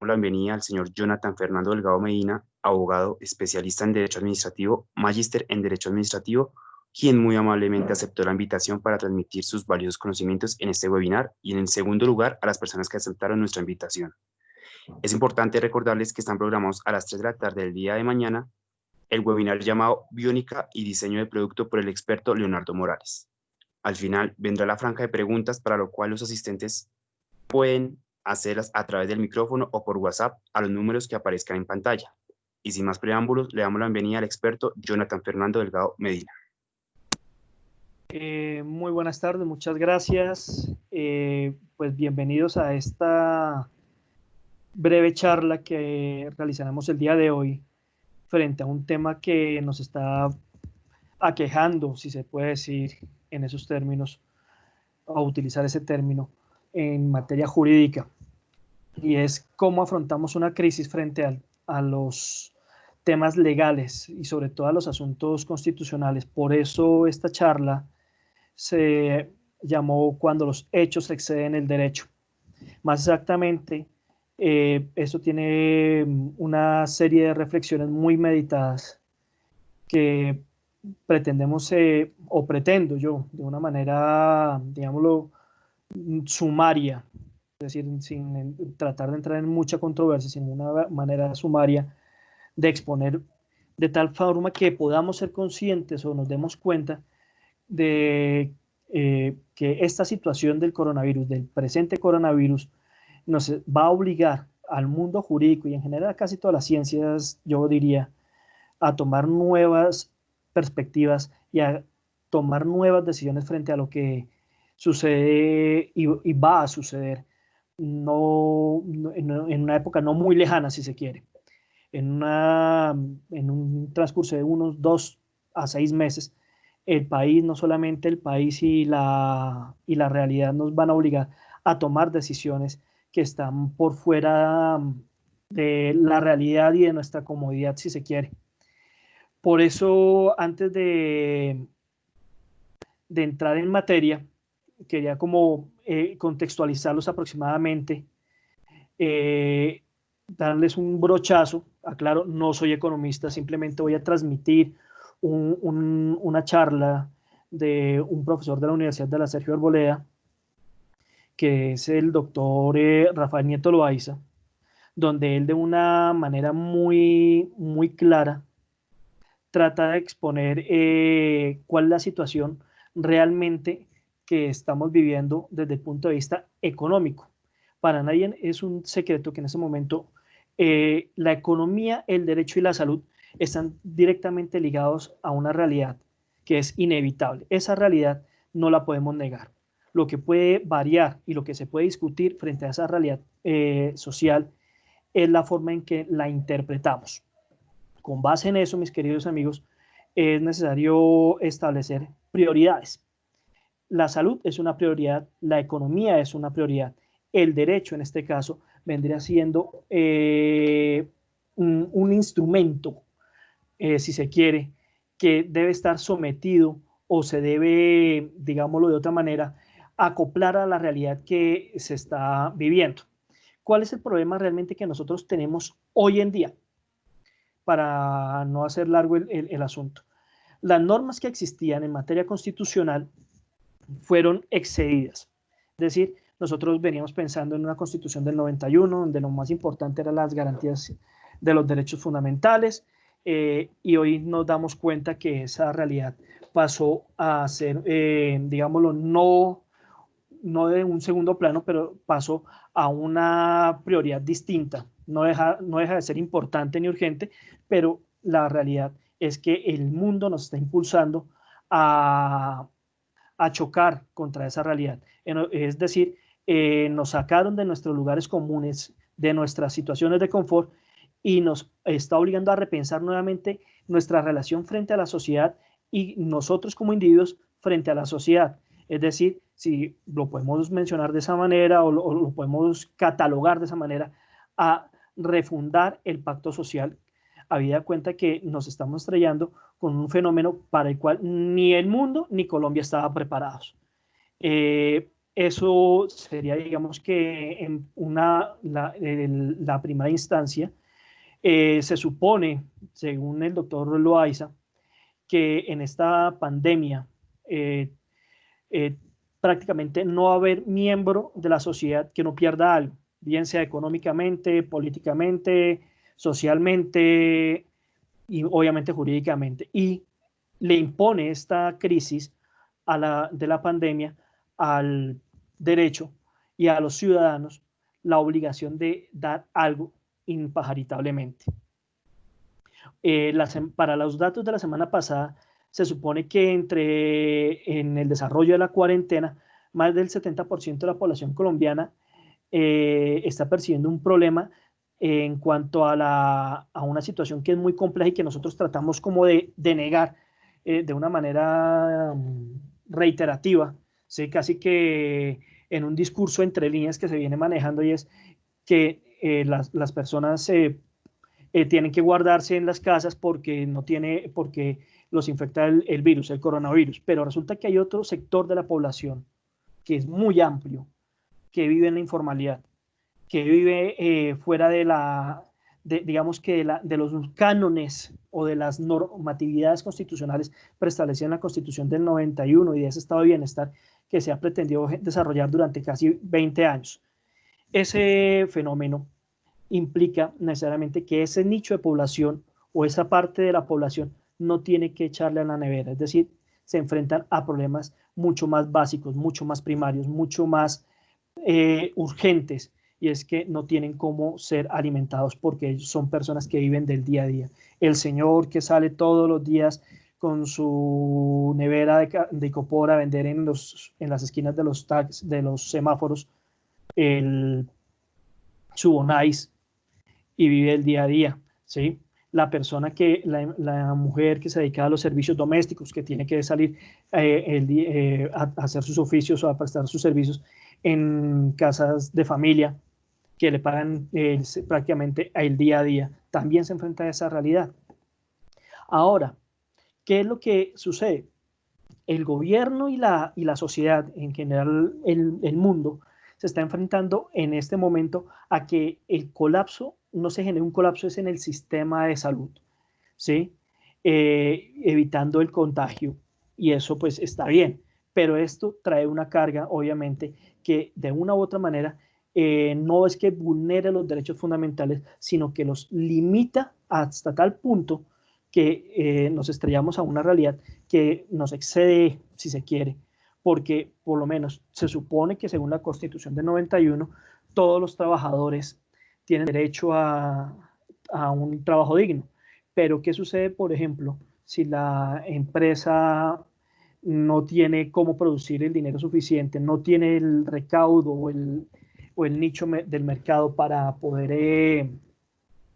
la bienvenida al señor Jonathan Fernando Delgado Medina, abogado especialista en Derecho Administrativo, magíster en Derecho Administrativo, quien muy amablemente aceptó la invitación para transmitir sus valiosos conocimientos en este webinar y en segundo lugar a las personas que aceptaron nuestra invitación. Es importante recordarles que están programados a las 3 de la tarde del día de mañana el webinar llamado Biónica y Diseño de Producto por el experto Leonardo Morales. Al final vendrá la franja de preguntas para lo cual los asistentes pueden hacerlas a través del micrófono o por WhatsApp a los números que aparezcan en pantalla. Y sin más preámbulos, le damos la bienvenida al experto Jonathan Fernando Delgado Medina. Muy buenas tardes, muchas gracias. Pues bienvenidos a esta breve charla que realizaremos el día de hoy frente a un tema que nos está aquejando, si se puede decir en esos términos, o utilizar ese término en materia jurídica, y es cómo afrontamos una crisis frente a los temas legales y sobre todo a los asuntos constitucionales. Por eso esta charla se llamó Cuando los hechos exceden el derecho. Más exactamente, esto tiene una serie de reflexiones muy meditadas que pretendemos, o pretendo yo, de una manera, digámoslo, sumaria, es decir, sin tratar de entrar en mucha controversia, sino una manera sumaria de exponer de tal forma que podamos ser conscientes o nos demos cuenta de que esta situación del coronavirus, del presente coronavirus, nos va a obligar al mundo jurídico y en general a casi todas las ciencias, yo diría, a tomar nuevas perspectivas y a tomar nuevas decisiones frente a lo que sucede y va a suceder en una época no muy lejana, si se quiere, en un transcurso de unos 2 a 6 meses. El país, no solamente el país y la realidad nos van a obligar a tomar decisiones que están por fuera de la realidad y de nuestra comodidad, si se quiere. Por eso, antes de entrar en materia, quería como contextualizarlos aproximadamente, darles un brochazo. Aclaro, no soy economista, simplemente voy a transmitir una charla de un profesor de la Universidad de la Sergio Arboleda, que es el doctor Rafael Nieto Loaiza, donde él de una manera muy clara trata de exponer cuál es la situación realmente que estamos viviendo desde el punto de vista económico. Para nadie es un secreto que en ese momento la economía, el derecho y la salud están directamente ligados a una realidad que es inevitable. Esa realidad no la podemos negar. Lo que puede variar y lo que se puede discutir frente a esa realidad social es la forma en que la interpretamos. Con base en eso, mis queridos amigos, es necesario establecer prioridades. La salud es una prioridad, la economía es una prioridad, el derecho en este caso vendría siendo un instrumento, si se quiere, que debe estar sometido o se debe, digámoslo de otra manera, acoplar a la realidad que se está viviendo. ¿Cuál es el problema realmente que nosotros tenemos hoy en día? Para no hacer largo el asunto. Las normas que existían en materia constitucional fueron excedidas. Es decir, nosotros veníamos pensando en una constitución del 91, donde lo más importante eran las garantías de los derechos fundamentales, y hoy nos damos cuenta que esa realidad pasó a ser, digámoslo, no de un segundo plano, pero pasó a una prioridad distinta. No deja de ser importante ni urgente, pero la realidad es que el mundo nos está impulsando a chocar contra esa realidad. Es decir, nos sacaron de nuestros lugares comunes, de nuestras situaciones de confort, y nos está obligando a repensar nuevamente nuestra relación frente a la sociedad y nosotros como individuos frente a la sociedad. Es decir, si lo podemos mencionar de esa manera o lo podemos catalogar de esa manera, a refundar el pacto social, habida cuenta que nos estamos estrellando con un fenómeno para el cual ni el mundo ni Colombia estaban preparados. eso sería, digamos que en la primera instancia. Se supone, según el doctor Loaiza, que en esta pandemia eh, eh, prácticamente no va a haber miembro de la sociedad que no pierda algo, bien sea económicamente, políticamente, socialmente y obviamente jurídicamente. Y le impone esta crisis de la pandemia al derecho y a los ciudadanos la obligación de dar algo impajaritablemente. Para los datos de la semana pasada, se supone que en el desarrollo de la cuarentena, más del 70% de la población colombiana está percibiendo un problema en cuanto a una situación que es muy compleja y que nosotros tratamos como de negar de una manera reiterativa, ¿sí? Casi que en un discurso entre líneas que se viene manejando, y es que las personas tienen que guardarse en las casas porque los infecta el virus, el coronavirus. Pero resulta que hay otro sector de la población que es muy amplio, que vive en la informalidad, que vive fuera digamos que de los cánones o de las normatividades constitucionales preestablecidas en la Constitución del 91 y de ese estado de bienestar que se ha pretendido desarrollar durante casi 20 años. Ese fenómeno implica necesariamente que ese nicho de población o esa parte de la población no tiene que echarle a la nevera, es decir, se enfrentan a problemas mucho más básicos, mucho más primarios, mucho más urgentes, y es que no tienen cómo ser alimentados porque ellos son personas que viven del día a día. El señor que sale todos los días con su nevera de icopor a vender en las esquinas de los tags, de los semáforos, su bonais, y vive el día a día, ¿sí? La mujer que se dedica a los servicios domésticos, que tiene que salir a hacer sus oficios o a prestar sus servicios en casas de familia, que le pagan prácticamente el día a día, también se enfrenta a esa realidad. Ahora, ¿qué es lo que sucede? El gobierno y la sociedad, en general el mundo, se está enfrentando en este momento a que el colapso, no se genere un colapso, es en el sistema de salud, ¿sí? Evitando el contagio. Y eso pues está bien, pero esto trae una carga, obviamente, que de una u otra manera no es que vulnere los derechos fundamentales, sino que los limita hasta tal punto que nos estrellamos a una realidad que nos excede, si se quiere, porque por lo menos se supone que según la Constitución del 91, todos los trabajadores tienen derecho a un trabajo digno. Pero ¿qué sucede, por ejemplo, si la empresa no tiene cómo producir el dinero suficiente, no tiene el recaudo o el nicho del mercado para poder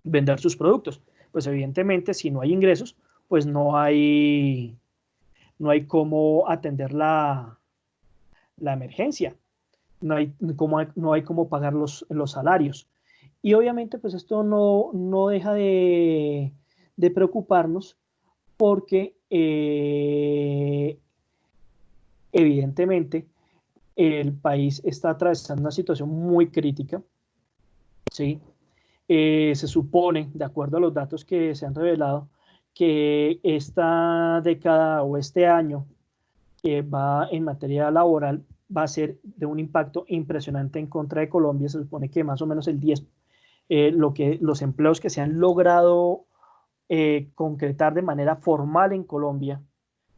vender sus productos? Pues evidentemente, si no hay ingresos, pues no hay cómo atender la emergencia, no hay cómo pagar los salarios. Y obviamente, pues esto no deja de preocuparnos porque evidentemente el país está atravesando una situación muy crítica, ¿sí? Se supone, de acuerdo a los datos que se han revelado, que esta década o este año que va en materia laboral va a ser de un impacto impresionante en contra de Colombia. Se supone que más o menos el 10, los empleos que se han logrado concretar de manera formal en Colombia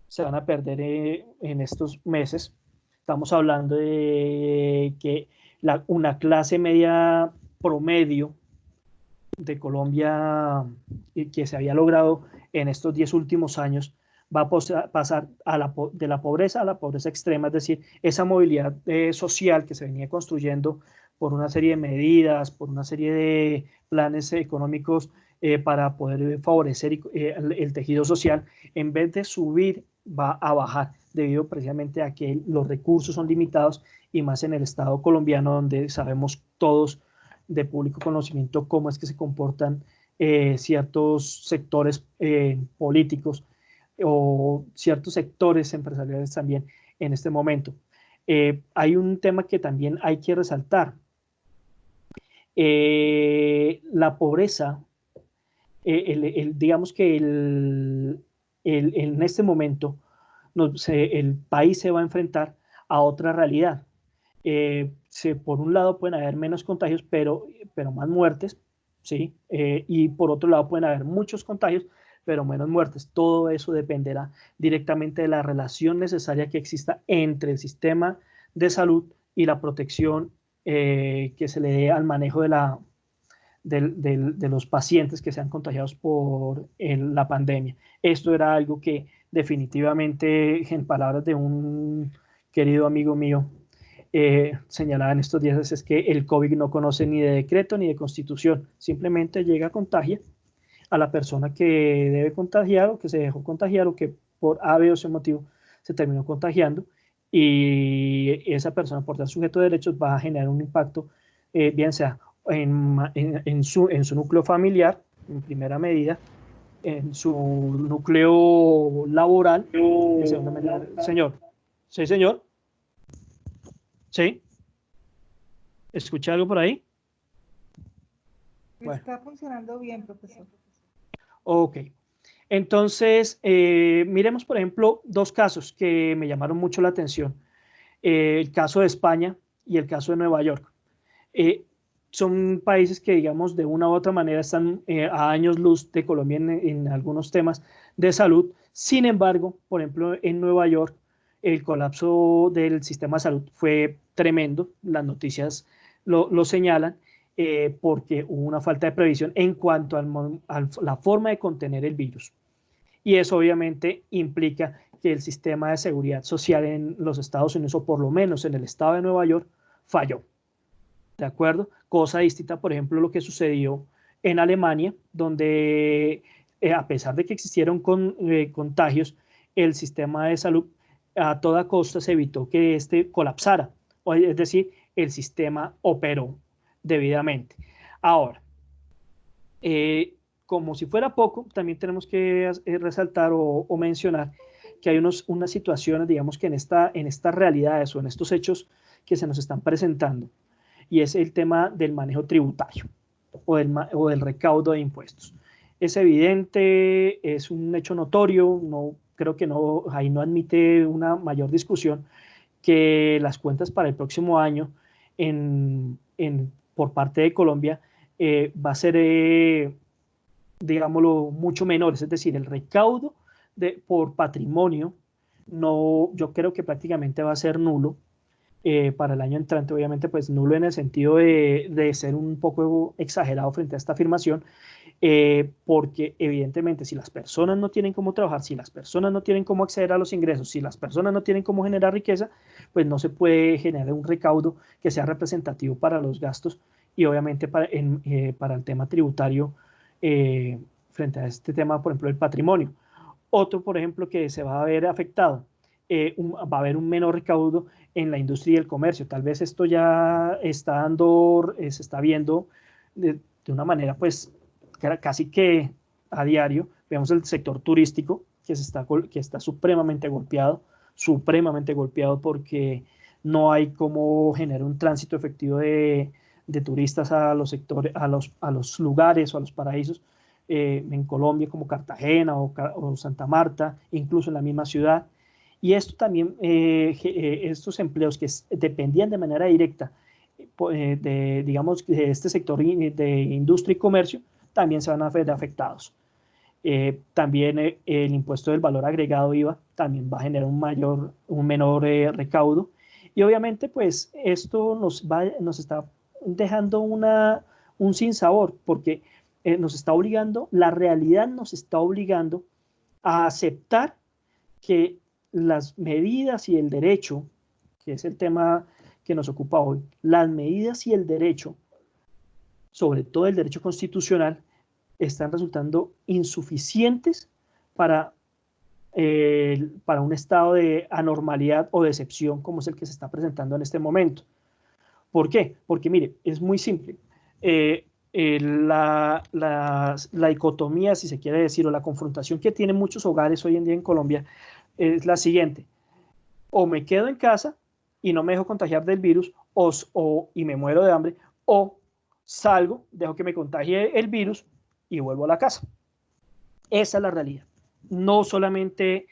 se van a perder en estos meses. Estamos hablando de que una clase media promedio de Colombia que se había logrado en estos 10 últimos años va a pasar de la pobreza a la pobreza extrema, es decir, esa movilidad social que se venía construyendo por una serie de medidas, por una serie de planes económicos para poder favorecer el tejido social, en vez de subir, va a bajar, debido precisamente a que los recursos son limitados, y más en el Estado colombiano, donde sabemos todos de público conocimiento cómo es que se comportan ciertos sectores políticos o ciertos sectores empresariales también en este momento. Hay un tema que también hay que resaltar. La pobreza, digamos que en este momento el país se va a enfrentar a otra realidad. Por un lado pueden haber menos contagios, pero más muertes, ¿sí? Y por otro lado pueden haber muchos contagios, pero menos muertes. Todo eso dependerá directamente de la relación necesaria que exista entre el sistema de salud y la protección que se le dé al manejo de los pacientes que sean contagiados por la pandemia. Esto era algo que definitivamente, en palabras de un querido amigo mío, señalaba en estos días, es que el COVID no conoce ni de decreto ni de constitución, simplemente llega, contagia a la persona que debe contagiar o que se dejó contagiar o que por A, B o C motivo se terminó contagiando, y esa persona por ser sujeto de derechos va a generar un impacto, bien sea en su núcleo familiar, en primera medida, en su núcleo laboral, en segunda medida. Señor, sí, señor, sí, ¿escucha algo por ahí? Bueno. Está funcionando bien, profesor. Ok. Entonces, miremos, por ejemplo, dos casos que me llamaron mucho la atención. El caso de España y el caso de Nueva York. Son países que, digamos, de una u otra manera están a años luz de Colombia en algunos temas de salud. Sin embargo, por ejemplo, en Nueva York, el colapso del sistema de salud fue tremendo. Las noticias lo señalan. Porque hubo una falta de previsión en cuanto a la forma de contener el virus. Y eso obviamente implica que el sistema de seguridad social en los Estados Unidos, o por lo menos en el estado de Nueva York, falló. ¿De acuerdo? Cosa distinta, por ejemplo, lo que sucedió en Alemania, donde a pesar de que existieron contagios, el sistema de salud a toda costa se evitó que este colapsara. Es decir, el sistema operó debidamente. Ahora, como si fuera poco, también tenemos que resaltar o mencionar que hay unas situaciones, digamos que en estas realidades o en estos hechos que se nos están presentando, y es el tema del manejo tributario o del recaudo de impuestos. Es evidente, es un hecho notorio, no, creo que no, ahí no admite una mayor discusión, que las cuentas para el próximo año por parte de Colombia va a ser, digámoslo, mucho menores, es decir, el recaudo por patrimonio, no, yo creo que prácticamente va a ser nulo para el año entrante, obviamente, pues nulo en el sentido de ser un poco exagerado frente a esta afirmación, porque evidentemente si las personas no tienen cómo trabajar, si las personas no tienen cómo acceder a los ingresos, si las personas no tienen cómo generar riqueza, pues no se puede generar un recaudo que sea representativo para los gastos y obviamente para el tema tributario frente a este tema, por ejemplo, el patrimonio. Otro, por ejemplo, que se va a ver afectado, va a haber un menor recaudo en la industria y el comercio. Tal vez esto ya está dando, se está viendo de una manera pues casi que a diario. Vemos el sector turístico que está supremamente golpeado porque no hay cómo generar un tránsito efectivo de turistas a los sectores, a los lugares o a los paraísos en Colombia como Cartagena o Santa Marta, incluso en la misma ciudad. Y esto también, estos empleos que dependían de manera directa digamos, de este sector de industria y comercio, también se van a ver afectados. También el impuesto del valor agregado IVA también va a generar un menor recaudo. Y obviamente, pues esto nos está dejando un sinsabor, porque nos está obligando, la realidad nos está obligando a aceptar que las medidas y el derecho, que es el tema que nos ocupa hoy, las medidas y el derecho, sobre todo el derecho constitucional, están resultando insuficientes para un estado de anormalidad o de excepción como es el que se está presentando en este momento. ¿Por qué? Porque mire, es muy simple. La dicotomía, si se quiere decir, o la confrontación que tienen muchos hogares hoy en día en Colombia es la siguiente: o me quedo en casa y no me dejo contagiar del virus y me muero de hambre, o salgo, dejo que me contagie el virus y vuelvo a la casa. Esa es la realidad. No solamente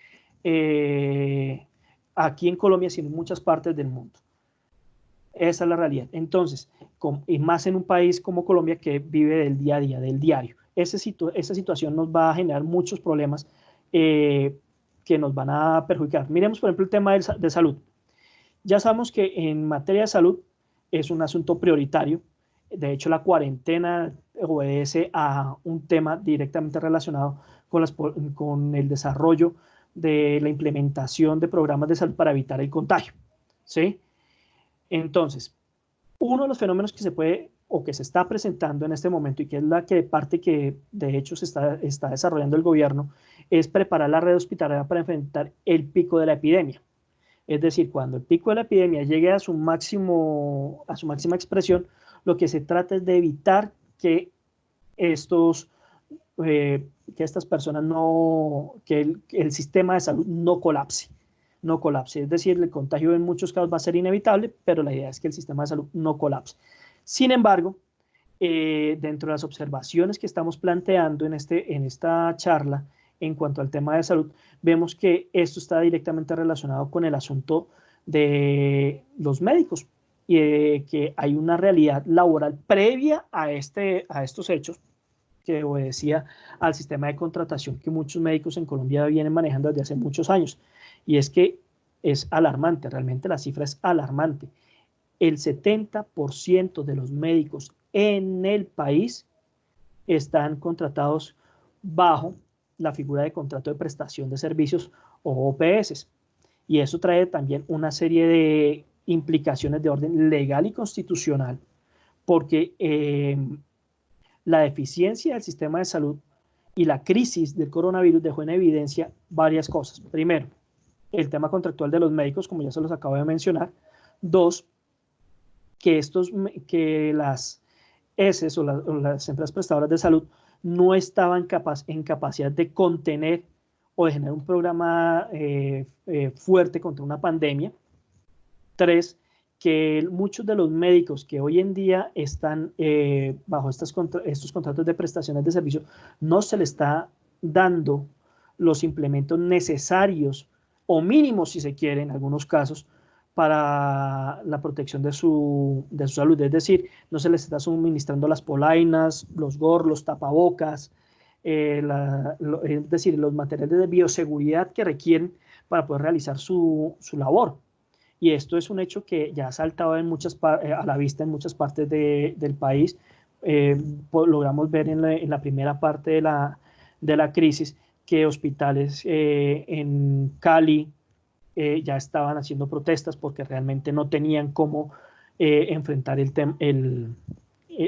aquí en Colombia, sino en muchas partes del mundo. Esa es la realidad. Entonces, y más en un país como Colombia que vive del día a día, del diario. Esa situación nos va a generar muchos problemas que nos van a perjudicar. Miremos, por ejemplo, el tema de salud. Ya sabemos que en materia de salud es un asunto prioritario. De hecho, la cuarentena obedece a un tema directamente relacionado con el desarrollo de la implementación de programas de salud para evitar el contagio. ¿Sí? Entonces, uno de los fenómenos que se puede o que se está presentando en este momento y que es la parte que de hecho se está desarrollando el gobierno es preparar la red hospitalaria para enfrentar el pico de la epidemia. Es decir, cuando el pico de la epidemia llegue a su máxima expresión, lo que se trata es de evitar que estas personas que el sistema de salud no colapse. Es decir, el contagio en muchos casos va a ser inevitable, pero la idea es que el sistema de salud no colapse. Sin embargo, dentro de las observaciones que estamos planteando en esta charla en cuanto al tema de salud, vemos que esto está directamente relacionado con el asunto de los médicos y que hay una realidad laboral previa a estos hechos que obedecía al sistema de contratación que muchos médicos en Colombia vienen manejando desde hace muchos años. Y es que es alarmante, realmente la cifra es alarmante. El 70% de los médicos en el país están contratados bajo la figura de contrato de prestación de servicios o OPS. Y eso trae también una serie de implicaciones de orden legal y constitucional, porque la deficiencia del sistema de salud y la crisis del coronavirus dejó en evidencia varias cosas. Primero, el tema contractual de los médicos, como ya se los acabo de mencionar. Dos, que las ESES o las empresas prestadoras de salud no estaban en capacidad de contener o de generar un programa fuerte contra una pandemia. Tres, que muchos de los médicos que hoy en día están bajo estos contratos de prestaciones de servicio no se les está dando los implementos necesarios o mínimos, si se quiere, en algunos casos, para la protección de su salud. Es decir, no se les está suministrando las polainas, los gorros, los tapabocas, es decir, los materiales de bioseguridad que requieren para poder realizar su labor. Y esto es un hecho que ya ha saltado a la vista en muchas partes del país. Logramos ver en la primera parte de la crisis que hospitales en Cali ya estaban haciendo protestas porque realmente no tenían cómo enfrentar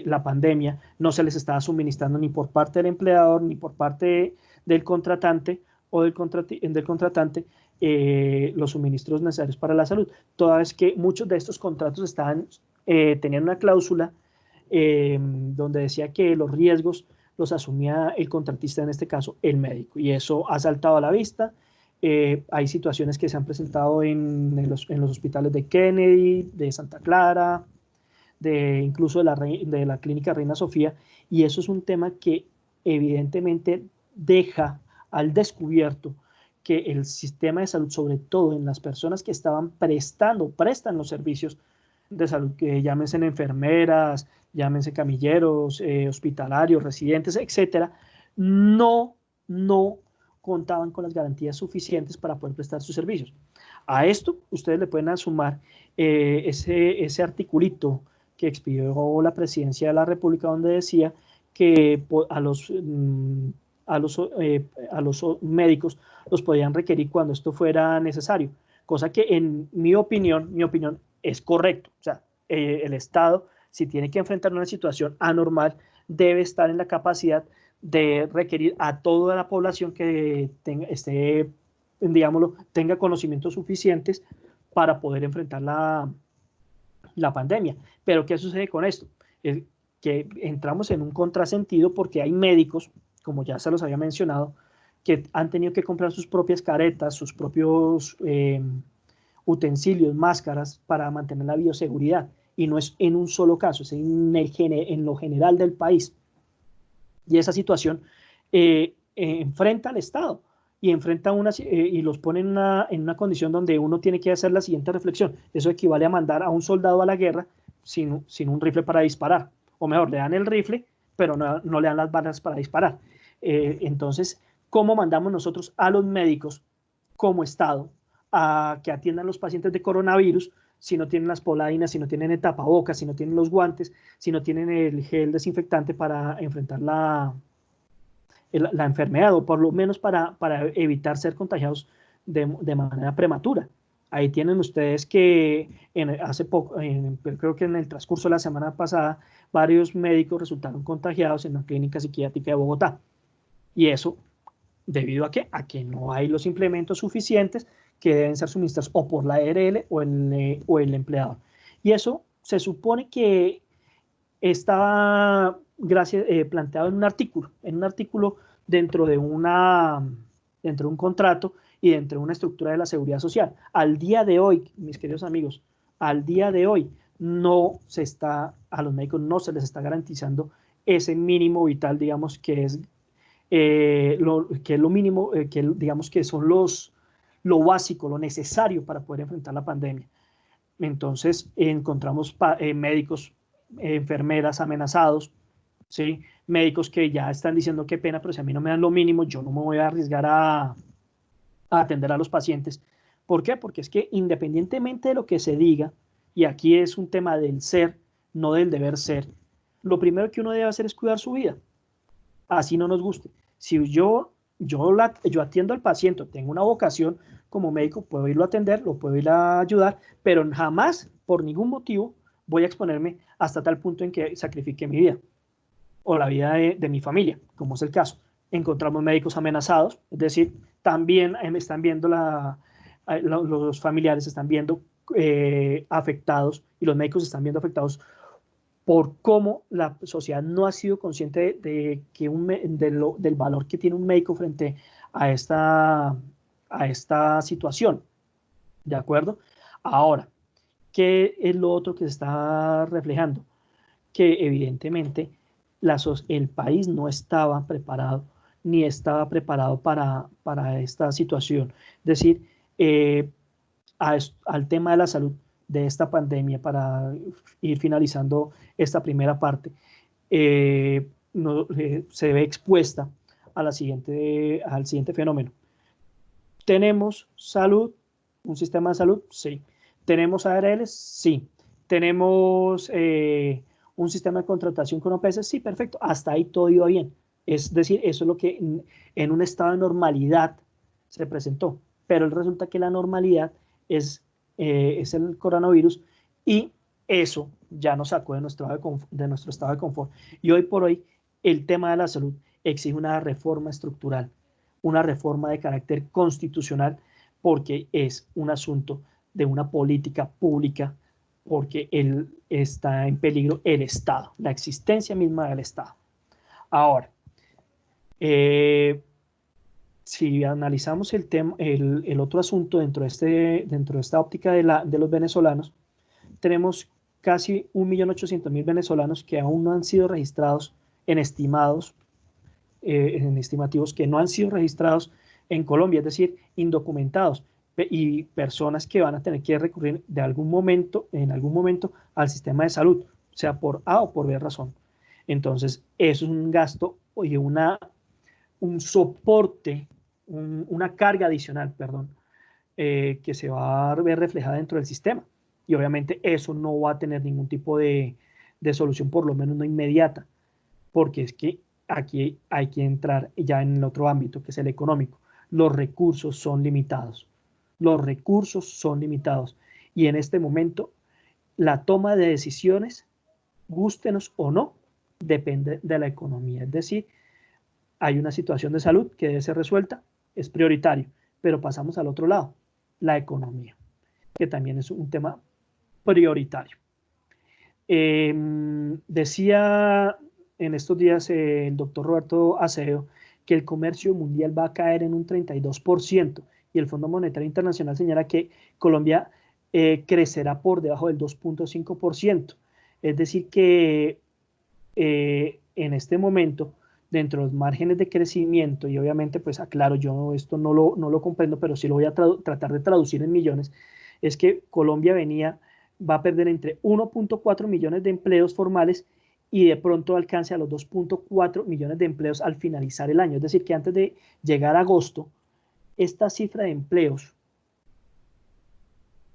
la pandemia. No se les estaba suministrando ni por parte del empleador ni por parte del contratante o del contratante los suministros necesarios para la salud, toda vez que muchos de estos contratos tenían una cláusula donde decía que los riesgos los asumía el contratista, en este caso el médico, y eso ha saltado a la vista. Hay situaciones que se han presentado en los hospitales de Kennedy, de Santa Clara, incluso de la clínica Reina Sofía, y eso es un tema que evidentemente deja al descubierto que el sistema de salud, sobre todo en las personas que prestan los servicios de salud, que llámense enfermeras, llámense camilleros, hospitalarios, residentes, etcétera, no contaban con las garantías suficientes para poder prestar sus servicios. A esto ustedes le pueden sumar ese articulito que expidió la Presidencia de la República, donde decía que a los médicos los podían requerir cuando esto fuera necesario, cosa que en mi opinión es correcto. O sea, el Estado, si tiene que enfrentar una situación anormal, debe estar en la capacidad de requerir a toda la población que tenga conocimientos suficientes para poder enfrentar la pandemia. Pero ¿qué sucede con esto? Es que entramos en un contrasentido porque hay médicos, como ya se los había mencionado, que han tenido que comprar sus propias caretas, sus propios utensilios, máscaras para mantener la bioseguridad. Y no es en un solo caso, es en lo general del país. Y esa situación enfrenta al Estado y enfrenta y los pone en una condición donde uno tiene que hacer la siguiente reflexión. Eso equivale a mandar a un soldado a la guerra sin un rifle para disparar. O mejor, le dan el rifle, pero no le dan las balas para disparar. Entonces, ¿cómo mandamos nosotros a los médicos como Estado a que atiendan los pacientes de coronavirus si no tienen las polainas, si no tienen el tapabocas, si no tienen los guantes, si no tienen el gel desinfectante para enfrentar la enfermedad, o por lo menos para evitar ser contagiados de manera prematura? Ahí tienen ustedes que hace poco, creo que en el transcurso de la semana pasada, varios médicos resultaron contagiados en la clínica psiquiátrica de Bogotá. Y eso, ¿debido a qué? A que no hay los implementos suficientes que deben ser suministrados o por la ARL o el empleador. Y eso se supone que estaba planteado en un artículo dentro de un contrato y dentro de una estructura de la seguridad social. Al día de hoy, mis queridos amigos, al día de hoy a los médicos no se les está garantizando ese mínimo vital, digamos, que es lo mínimo, digamos que son lo básico, lo necesario para poder enfrentar la pandemia. Entonces encontramos médicos, enfermeras amenazados, ¿sí? Médicos que ya están diciendo qué pena, pero si a mí no me dan lo mínimo, yo no me voy a arriesgar a atender a los pacientes. ¿Por qué? Porque es que independientemente de lo que se diga, y aquí es un tema del ser, no del deber ser, lo primero que uno debe hacer es cuidar su vida, así no nos guste. Si yo atiendo al paciente, tengo una vocación como médico, puedo irlo a atender, lo puedo ir a ayudar, pero jamás, por ningún motivo, voy a exponerme hasta tal punto en que sacrifique mi vida o la vida de mi familia, como es el caso. Encontramos médicos amenazados, es decir, también están viendo los familiares están viendo afectados y los médicos están viendo afectados por cómo la sociedad no ha sido consciente del valor que tiene un médico frente a esta situación. ¿De acuerdo? Ahora, ¿qué es lo otro que se está reflejando? Que evidentemente el país no estaba preparado ni estaba preparado para esta situación. Es decir, al tema de la salud de esta pandemia, para ir finalizando esta primera parte, se ve expuesta al siguiente fenómeno. ¿Tenemos salud? ¿Un sistema de salud? Sí. ¿Tenemos ARLs? Sí. ¿Tenemos un sistema de contratación con OPS? Sí, perfecto. Hasta ahí todo iba bien. Es decir, eso es lo que en un estado de normalidad se presentó. Pero resulta que la normalidad es el coronavirus y eso ya nos sacó de nuestro estado de confort. Y hoy por hoy el tema de la salud exige una reforma estructural, una reforma de carácter constitucional, porque es un asunto de una política pública, porque está en peligro el Estado, la existencia misma del Estado. Ahora, si analizamos el otro asunto dentro de esta óptica de los venezolanos, tenemos casi 1.800.000 venezolanos que aún no han sido registrados en estimativos que no han sido registrados en Colombia, es decir, indocumentados, y personas que van a tener que recurrir en algún momento al sistema de salud, sea por A o por B razón. Entonces, eso es un gasto y un soporte, una carga adicional, perdón, que se va a ver reflejada dentro del sistema. Y obviamente eso no va a tener ningún tipo de solución, por lo menos no inmediata, porque es que aquí hay que entrar ya en el otro ámbito, que es el económico. Los recursos son limitados. Los recursos son limitados. Y en este momento, la toma de decisiones, gústenos o no, depende de la economía. Es decir, hay una situación de salud que debe ser resuelta, es prioritario, pero pasamos al otro lado, la economía, que también es un tema prioritario. Decía en estos días el doctor Roberto Acevedo que el comercio mundial va a caer en un 32%, y el Fondo Monetario Internacional señala que Colombia crecerá por debajo del 2.5%. Es decir, que en este momento, dentro de los márgenes de crecimiento, y obviamente, pues aclaro, yo esto no lo comprendo, pero sí lo voy a tratar de traducir en millones, es que Colombia va a perder entre 1.4 millones de empleos formales y de pronto alcance a los 2.4 millones de empleos al finalizar el año. Es decir, que antes de llegar a agosto, esta cifra de empleos,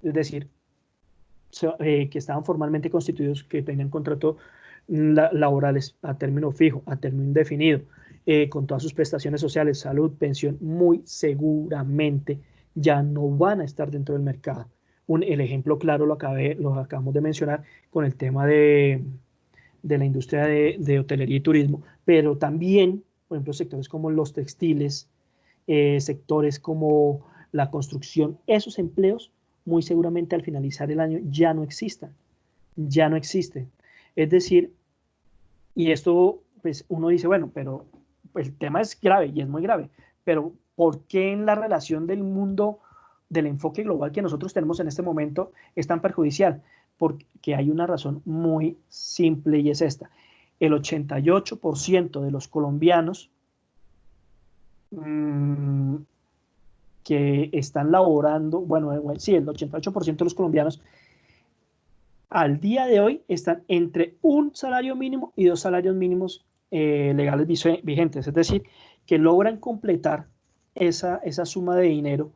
es decir, que estaban formalmente constituidos, que tenían contrato laborales a término fijo, a término indefinido, con todas sus prestaciones sociales, salud, pensión, muy seguramente ya no van a estar dentro del mercado. El ejemplo claro lo acabamos de mencionar con el tema de la industria de hotelería y turismo, pero también, por ejemplo, sectores como los textiles, sectores como la construcción, esos empleos muy seguramente al finalizar el año ya no existan, ya no existen. Es decir, y esto, pues uno dice, bueno, pero pues, el tema es grave y es muy grave, pero ¿por qué en la relación del mundo, del enfoque global que nosotros tenemos en este momento es tan perjudicial? Porque hay una razón muy simple y es esta. El 88% de los colombianos mmm, que están laborando, bueno, sí, el 88% de los colombianos al día de hoy están entre un salario mínimo y dos salarios mínimos legales vigentes, es decir, que logran completar esa suma de dinero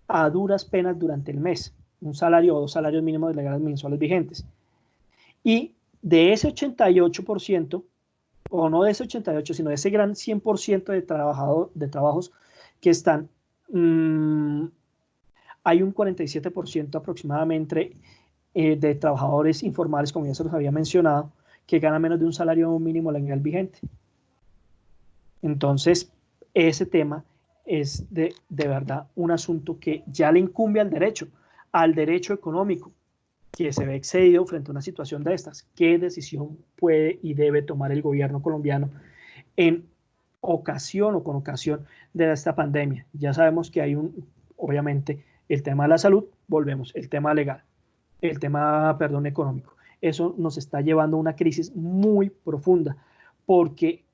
a duras penas durante el mes, un salario o dos salarios mínimos legales mensuales vigentes. Y de ese 88%, o no de ese 88%, sino de ese gran 100% de trabajos que están, hay un 47% aproximadamente de trabajadores informales, como ya se los había mencionado, que ganan menos de un salario mínimo legal vigente. Entonces, ese tema es de verdad un asunto que ya le incumbe al derecho económico, que se ve excedido frente a una situación de estas. ¿Qué decisión puede y debe tomar el gobierno colombiano en ocasión o con ocasión de esta pandemia? Ya sabemos que hay obviamente, el tema de la salud, volvemos, el tema legal, el tema, perdón, económico. Eso nos está llevando a una crisis muy profunda porque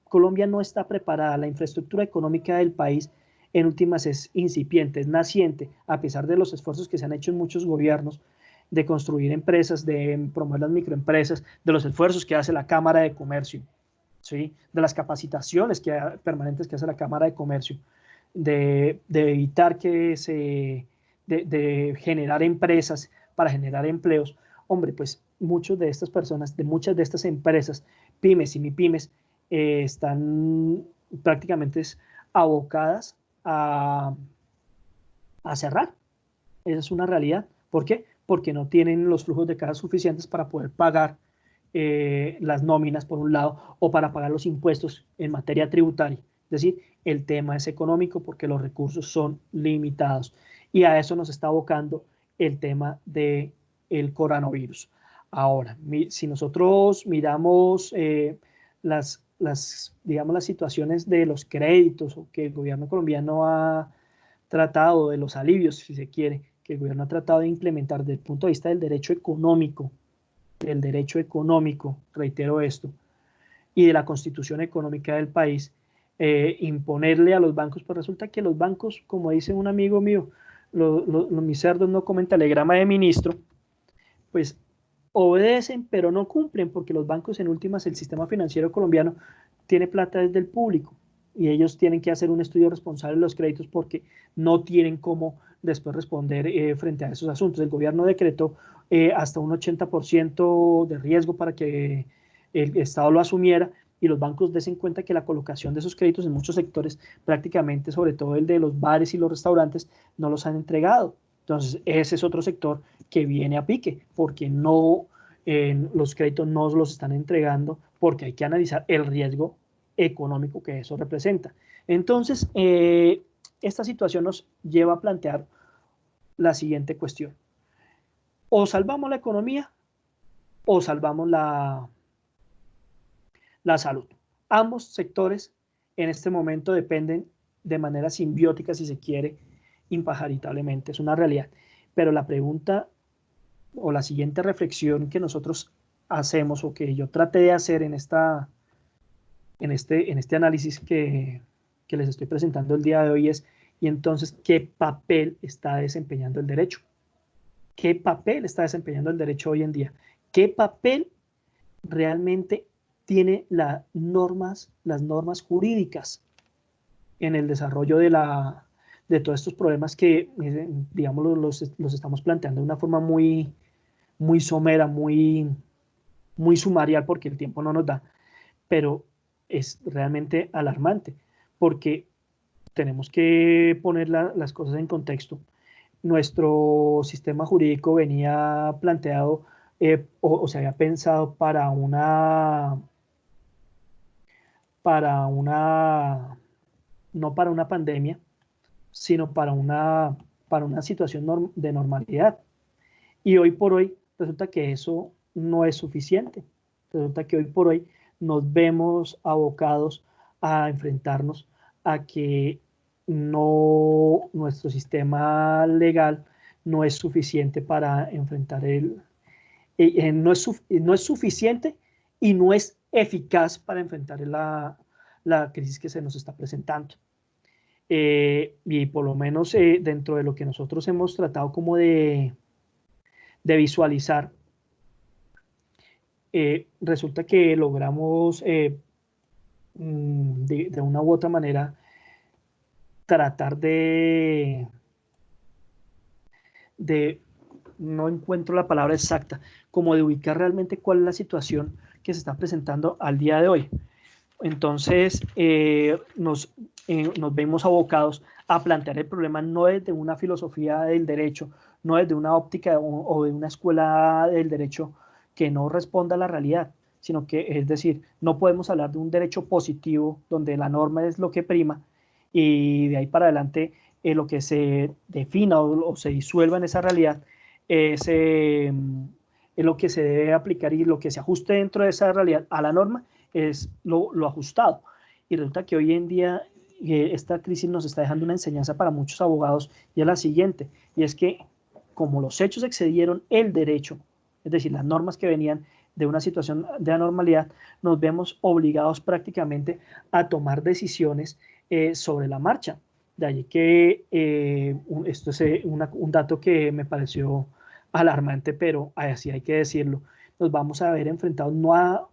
Colombia no está preparada, la infraestructura económica del país en últimas es incipiente, es naciente, a pesar de los esfuerzos que se han hecho en muchos gobiernos de construir empresas, de promover las microempresas, de los esfuerzos que hace la Cámara de Comercio, ¿sí? De las capacitaciones permanentes que hace la Cámara de Comercio, de evitar que de generar empresas para generar empleos. Hombre, pues muchas de estas personas, de muchas de estas empresas, pymes y mipymes, están prácticamente abocadas a cerrar. Esa es una realidad. ¿Por qué? Porque no tienen los flujos de caja suficientes para poder pagar las nóminas, por un lado, o para pagar los impuestos en materia tributaria. Es decir, el tema es económico porque los recursos son limitados. Y a eso nos está abocando el tema del coronavirus. Ahora, si nosotros miramos digamos, las situaciones de los créditos o que el gobierno colombiano ha tratado, de los alivios, si se quiere, que el gobierno ha tratado de implementar desde el punto de vista del derecho económico, reitero esto, y de la constitución económica del país, imponerle a los bancos, pues resulta que los bancos, como dice un amigo mío, mis cerdos no comen telegrama de ministro, pues obedecen pero no cumplen porque los bancos en últimas, el sistema financiero colombiano tiene plata desde el público y ellos tienen que hacer un estudio responsable de los créditos porque no tienen cómo después responder frente a esos asuntos. El gobierno decretó hasta un 80% de riesgo para que el Estado lo asumiera y los bancos desen cuenta que la colocación de esos créditos en muchos sectores, prácticamente sobre todo el de los bares y los restaurantes, no los han entregado. Entonces, ese es otro sector que viene a pique, porque los créditos no los están entregando, porque hay que analizar el riesgo económico que eso representa. Entonces, esta situación nos lleva a plantear la siguiente cuestión. O salvamos la economía o salvamos la salud. Ambos sectores en este momento dependen de manera simbiótica, si se quiere, impajaritablemente, es una realidad. Pero la pregunta o la siguiente reflexión que nosotros hacemos o que yo traté de hacer en este análisis que les estoy presentando el día de hoy es, y entonces, ¿qué papel está desempeñando el derecho? ¿Qué papel está desempeñando el derecho hoy en día? ¿Qué papel realmente tiene las normas jurídicas en el desarrollo de todos estos problemas que, digamos, los estamos planteando de una forma muy, muy somera, muy sumarial, porque el tiempo no nos da, pero es realmente alarmante, porque tenemos que poner las cosas en contexto. Nuestro sistema jurídico venía planteado o se había pensado no para una pandemia, sino para una situación de normalidad. Y hoy por hoy resulta que eso no es suficiente. Resulta que hoy por hoy nos vemos abocados a enfrentarnos a que nuestro sistema legal no es suficiente para enfrentar no es suficiente y no es eficaz para enfrentar la crisis que se nos está presentando. Y por lo menos dentro de lo que nosotros hemos tratado como de visualizar, resulta que logramos de una u otra manera tratar no encuentro la palabra exacta, como de ubicar realmente cuál es la situación que se está presentando al día de hoy. Entonces, nos vemos abocados a plantear el problema no desde una filosofía del derecho, no desde una óptica o de una escuela del derecho que no responda a la realidad, sino que, es decir, no podemos hablar de un derecho positivo donde la norma es lo que prima y de ahí para adelante lo que se defina o se disuelva en esa realidad es lo que se debe aplicar y lo que se ajuste dentro de esa realidad a la norma es lo ajustado. Y resulta que hoy en día esta crisis nos está dejando una enseñanza para muchos abogados y es la siguiente, y es que como los hechos excedieron el derecho, es decir, las normas que venían de una situación de anormalidad, nos vemos obligados prácticamente a tomar decisiones sobre la marcha. De allí que esto es un dato que me pareció alarmante, pero así hay que decirlo. Nos vamos a ver enfrentados no a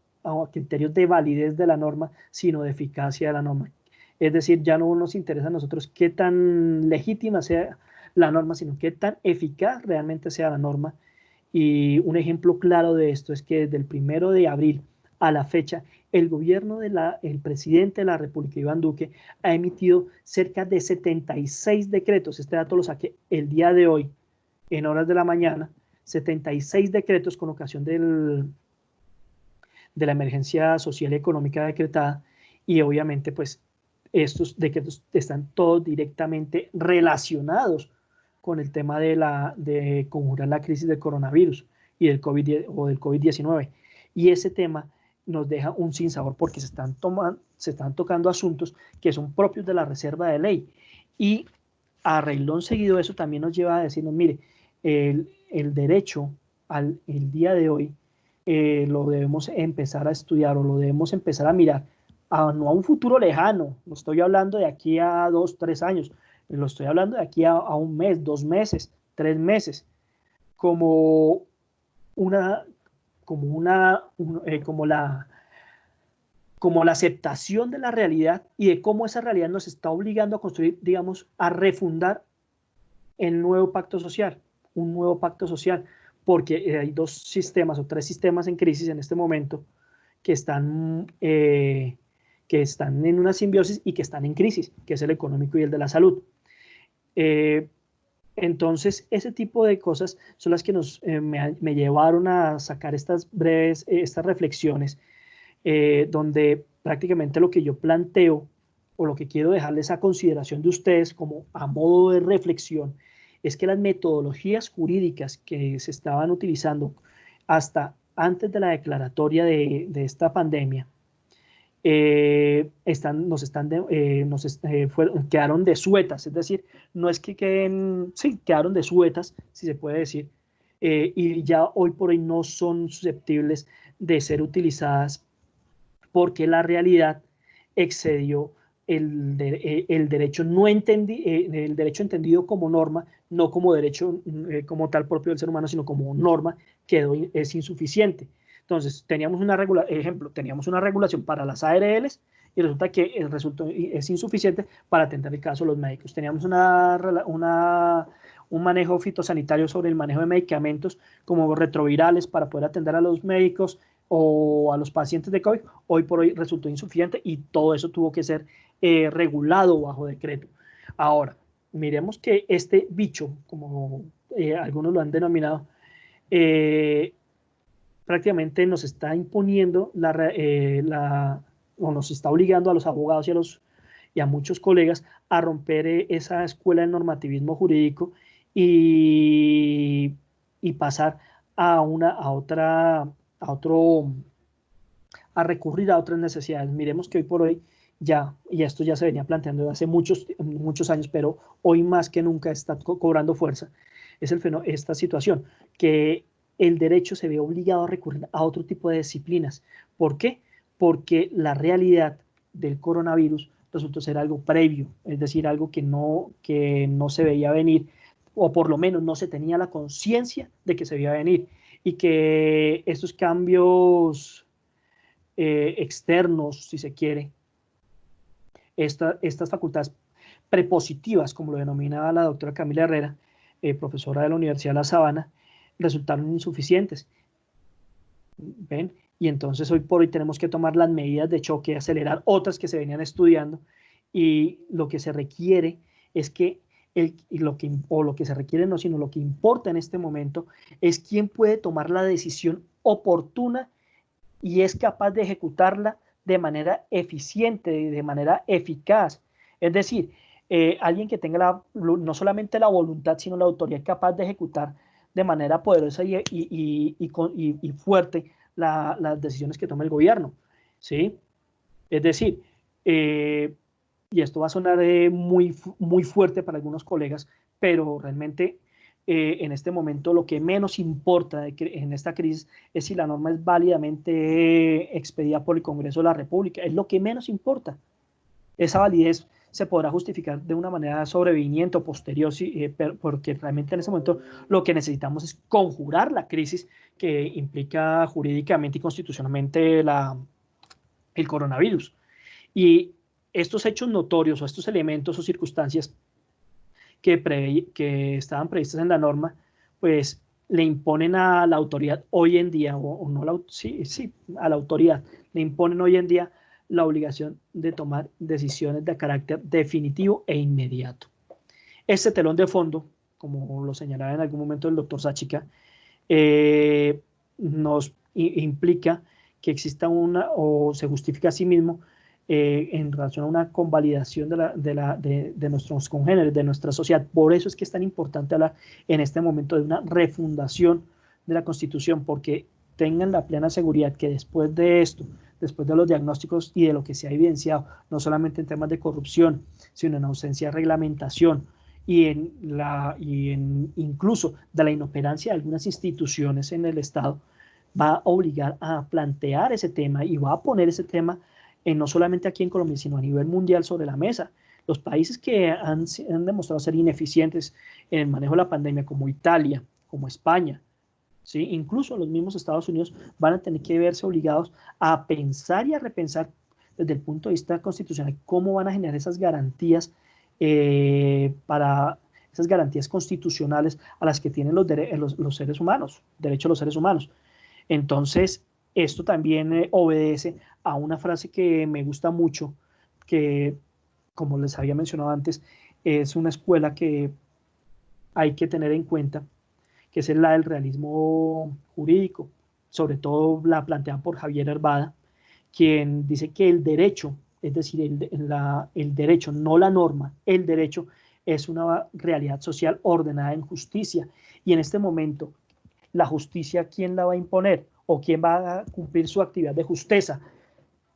criterios de validez de la norma, sino de eficacia de la norma. Es decir, ya no nos interesa a nosotros qué tan legítima sea la norma, sino qué tan eficaz realmente sea la norma. Y un ejemplo claro de esto es que desde el 1 de abril a la fecha, el gobierno el presidente de la República, Iván Duque, ha emitido cerca de 76 decretos. Este dato lo saqué el día de hoy, en horas de la mañana, 76 decretos con ocasión de la emergencia social y económica decretada, y obviamente pues estos decretos están todos directamente relacionados con el tema de conjurar la crisis del coronavirus y del COVID-19. Y ese tema nos deja un sinsabor porque se están tocando asuntos que son propios de la reserva de ley. Y a renglón seguido eso también nos lleva a decirnos, mire, el derecho el día de hoy lo debemos empezar a estudiar o lo debemos empezar a mirar, no a un futuro lejano, no estoy hablando de aquí a 2, 3 años, lo estoy hablando de aquí a un mes, 2 meses, 3 meses, como una, como la aceptación de la realidad y de cómo esa realidad nos está obligando a construir, digamos, a refundar el nuevo pacto social, un nuevo pacto social, porque hay 2 sistemas o 3 sistemas en crisis en este momento que están en una simbiosis y que están en crisis, que es el económico y el de la salud. Entonces, ese tipo de cosas son las que me llevaron a sacar estas reflexiones, donde prácticamente lo que yo planteo o lo que quiero dejarles a consideración de ustedes como a modo de reflexión es que las metodologías jurídicas que se estaban utilizando hasta antes de la declaratoria de esta pandemia quedaron desuetas, es decir, no es que queden, sí, quedaron desuetas, si se puede decir, y ya hoy por hoy no son susceptibles de ser utilizadas porque la realidad excedió el derecho el derecho entendido como norma, no como derecho como tal propio del ser humano, sino como norma, es insuficiente. Entonces, teníamos una regulación para las ARLs y resulta que es insuficiente para atender el caso de los médicos. Teníamos un manejo fitosanitario sobre el manejo de medicamentos como retrovirales para poder atender a los médicos o a los pacientes de COVID. Hoy por hoy resultó insuficiente y todo eso tuvo que ser regulado bajo decreto. Ahora, miremos que este bicho, como algunos lo han denominado, prácticamente nos está imponiendo o nos está obligando a los abogados y a muchos colegas a romper esa escuela de normativismo jurídico y, y pasar a recurrir a otras necesidades. Miremos que hoy por hoy y esto ya se venía planteando desde hace muchos años, pero hoy más que nunca está cobrando fuerza, es esta situación, que el derecho se ve obligado a recurrir a otro tipo de disciplinas. ¿Por qué? Porque la realidad del coronavirus resultó ser algo previo, es decir, algo que no se veía venir, o por lo menos no se tenía la conciencia de que se veía venir, y que estos cambios externos, si se quiere, estas facultades prepositivas, como lo denominaba la doctora Camila Herrera, profesora de la Universidad de La Sabana, resultaron insuficientes. ¿Ven? Y entonces hoy por hoy tenemos que tomar las medidas de choque, acelerar otras que se venían estudiando, y lo que se requiere es que lo que se requiere no, sino lo que importa en este momento es quién puede tomar la decisión oportuna y es capaz de ejecutarla de manera eficiente, de manera eficaz. Es decir, alguien que tenga no solamente la voluntad, sino la autoridad capaz de ejecutar de manera poderosa y fuerte las decisiones que toma el gobierno. ¿Sí? Es decir, y esto va a sonar muy fuerte para algunos colegas, pero realmente en este momento lo que menos importa en esta crisis es si la norma es válidamente expedida por el Congreso de la República. Es lo que menos importa. Esa validez se podrá justificar de una manera sobreviniente o posterior, porque realmente en ese momento lo que necesitamos es conjurar la crisis que implica jurídicamente y constitucionalmente el coronavirus. Y estos hechos notorios o estos elementos o circunstancias que estaban previstas en la norma, pues le imponen a la autoridad hoy en día, o no a la autoridad, le imponen hoy en día la obligación de tomar decisiones de carácter definitivo e inmediato. Este telón de fondo, como lo señalaba en algún momento el doctor Sáchica, nos implica que exista o se justifica a sí mismo en relación a una convalidación de nuestros congéneres, de nuestra sociedad. Por eso es que es tan importante hablar en este momento de una refundación de la Constitución, porque tengan la plena seguridad que después de esto, después de los diagnósticos y de lo que se ha evidenciado, no solamente en temas de corrupción, sino en ausencia de reglamentación y incluso de la inoperancia de algunas instituciones en el Estado, va a obligar a plantear ese tema y va a poner ese tema no solamente aquí en Colombia, sino a nivel mundial sobre la mesa. Los países que han demostrado ser ineficientes en el manejo de la pandemia, como Italia, como España, ¿sí? Incluso los mismos Estados Unidos, van a tener que verse obligados a pensar y a repensar desde el punto de vista constitucional cómo van a generar esas garantías para esas garantías constitucionales a las que tienen los seres humanos, derecho a los seres humanos. Entonces, esto también obedece a una frase que me gusta mucho, que, como les había mencionado antes, es una escuela que hay que tener en cuenta, que es la del realismo jurídico. Sobre todo la plantean por Javier Herbada, quien dice que el derecho, es decir, el derecho, no la norma, el derecho es una realidad social ordenada en justicia. Y en este momento, la justicia, ¿quién la va a imponer? ¿O quién va a cumplir su actividad de justeza?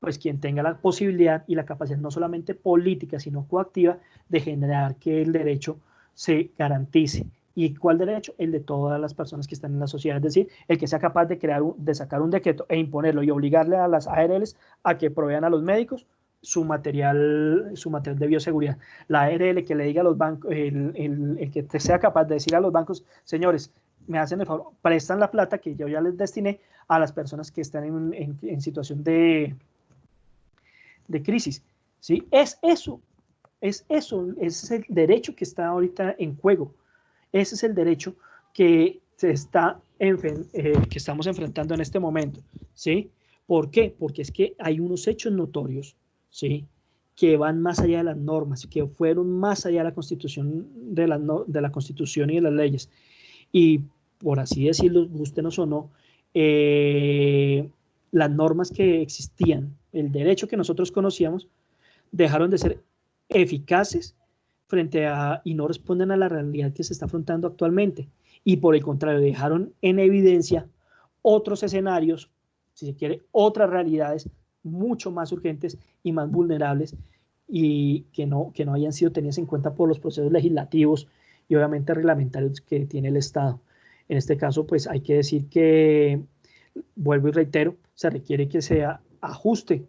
pues quien tenga la posibilidad y la capacidad no solamente política, sino coactiva, de generar que el derecho se garantice. ¿Y cuál derecho? El de todas las personas que están en la sociedad, es decir, el que sea capaz de de sacar un decreto e imponerlo y obligarle a las ARLs a que provean a los médicos su material de bioseguridad. La ARL que le diga a los bancos, el que sea capaz de decir a los bancos, señores, me hacen el favor, prestan la plata que yo ya les destiné a las personas que están en situación de crisis. ¿Sí? Es ese es el derecho que está ahorita en juego. Ese es el derecho que, que estamos enfrentando en este momento. ¿Sí? ¿Por qué? Porque es que hay unos hechos notorios, ¿sí?, que van más allá de las normas, que fueron más allá de la Constitución, de la Constitución y de las leyes. Y por así decirlo, gustenos o no, las normas que existían, el derecho que nosotros conocíamos, dejaron de ser eficaces frente a y no responden a la realidad que se está afrontando actualmente. Y por el contrario, dejaron en evidencia otros escenarios, si se quiere, otras realidades mucho más urgentes y más vulnerables y que no hayan sido tenidas en cuenta por los procesos legislativos y obviamente reglamentarios que tiene el Estado. En este caso, pues hay que decir que, vuelvo y reitero, se requiere que se ajuste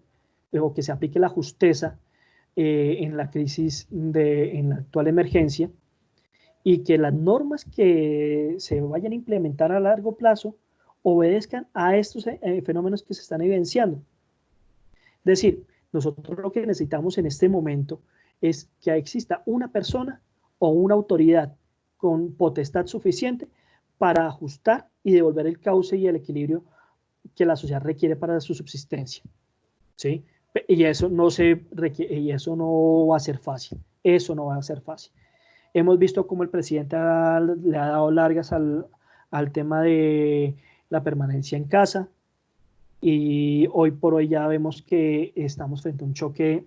o que se aplique la justeza en la crisis, en la actual emergencia, y que las normas que se vayan a implementar a largo plazo obedezcan a estos fenómenos que se están evidenciando. Es decir, nosotros lo que necesitamos en este momento es que exista una persona o una autoridad con potestad suficiente para ajustar y devolver el cauce y el equilibrio que la sociedad requiere para su subsistencia. ¿Sí? Y eso no y eso no va a ser fácil. Eso no va a ser fácil. Hemos visto cómo el presidente le ha dado largas al tema de la permanencia en casa, y hoy por hoy ya vemos que estamos frente a un choque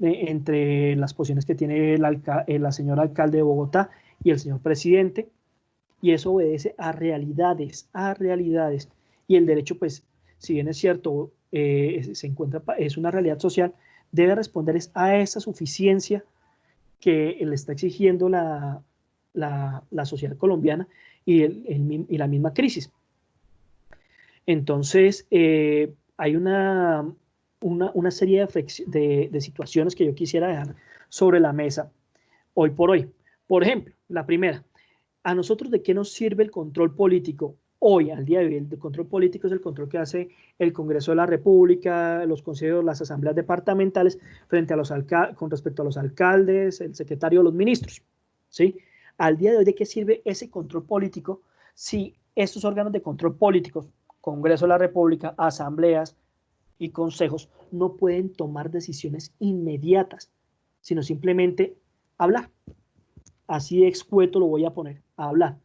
entre las posiciones que tiene la señora alcalde de Bogotá y el señor presidente, y eso obedece a realidades, y el derecho, pues, si bien es cierto, es una realidad social, debe responder a esa suficiencia que le está exigiendo la sociedad colombiana y la misma crisis. Entonces, hay una serie de situaciones que yo quisiera dejar sobre la mesa hoy por hoy. Por ejemplo, la primera, ¿a nosotros de qué nos sirve el control político? Hoy, al día de hoy, el control político es el control que hace el Congreso de la República, los consejos, las asambleas departamentales, frente a con respecto a los alcaldes, el secretario, los ministros. ¿Sí? Al día de hoy, ¿de qué sirve ese control político si estos órganos de control políticos, Congreso de la República, asambleas y consejos, no pueden tomar decisiones inmediatas, sino simplemente hablar? Así de excueto lo voy a poner, a hablar,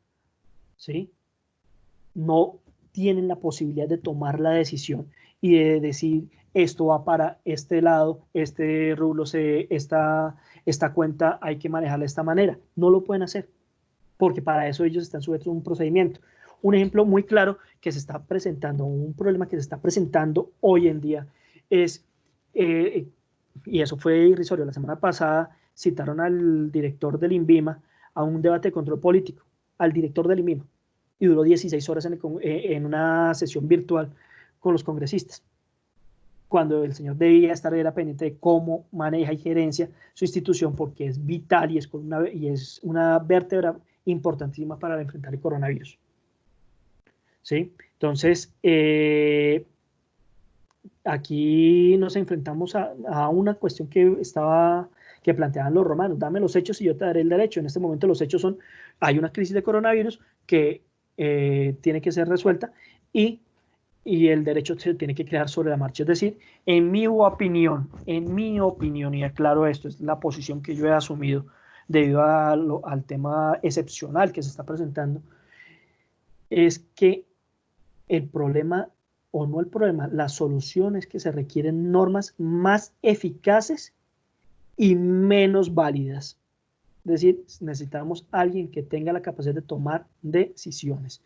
¿sí? No tienen la posibilidad de tomar la decisión y de decir, esto va para este lado, este rublo, esta cuenta hay que manejarla de esta manera. No lo pueden hacer, porque para eso ellos están sujetos a un procedimiento. Un ejemplo muy claro que se está presentando, un problema que se está presentando hoy en día es, eh, y eso fue irrisorio, la semana pasada citaron al director del INVIMA a un debate de control político, al director del INVIMA, y duró 16 horas en una sesión virtual con los congresistas, cuando el señor debía estar pendiente de cómo maneja y gerencia su institución, porque es vital y es una vértebra importantísima para enfrentar el coronavirus. ¿Sí? Entonces, aquí nos enfrentamos a una cuestión que planteaban los romanos: dame los hechos y yo te daré el derecho. En este momento los hechos son, hay una crisis de coronavirus que tiene que ser resuelta, y el derecho se tiene que crear sobre la marcha. Es decir, en mi opinión, y aclaro esto, es la posición que yo he asumido debido al tema excepcional que se está presentando, es que el problema, o no el problema, la solución es que se requieren normas más eficaces y menos válidas. Es decir, necesitamos alguien que tenga la capacidad de tomar decisiones.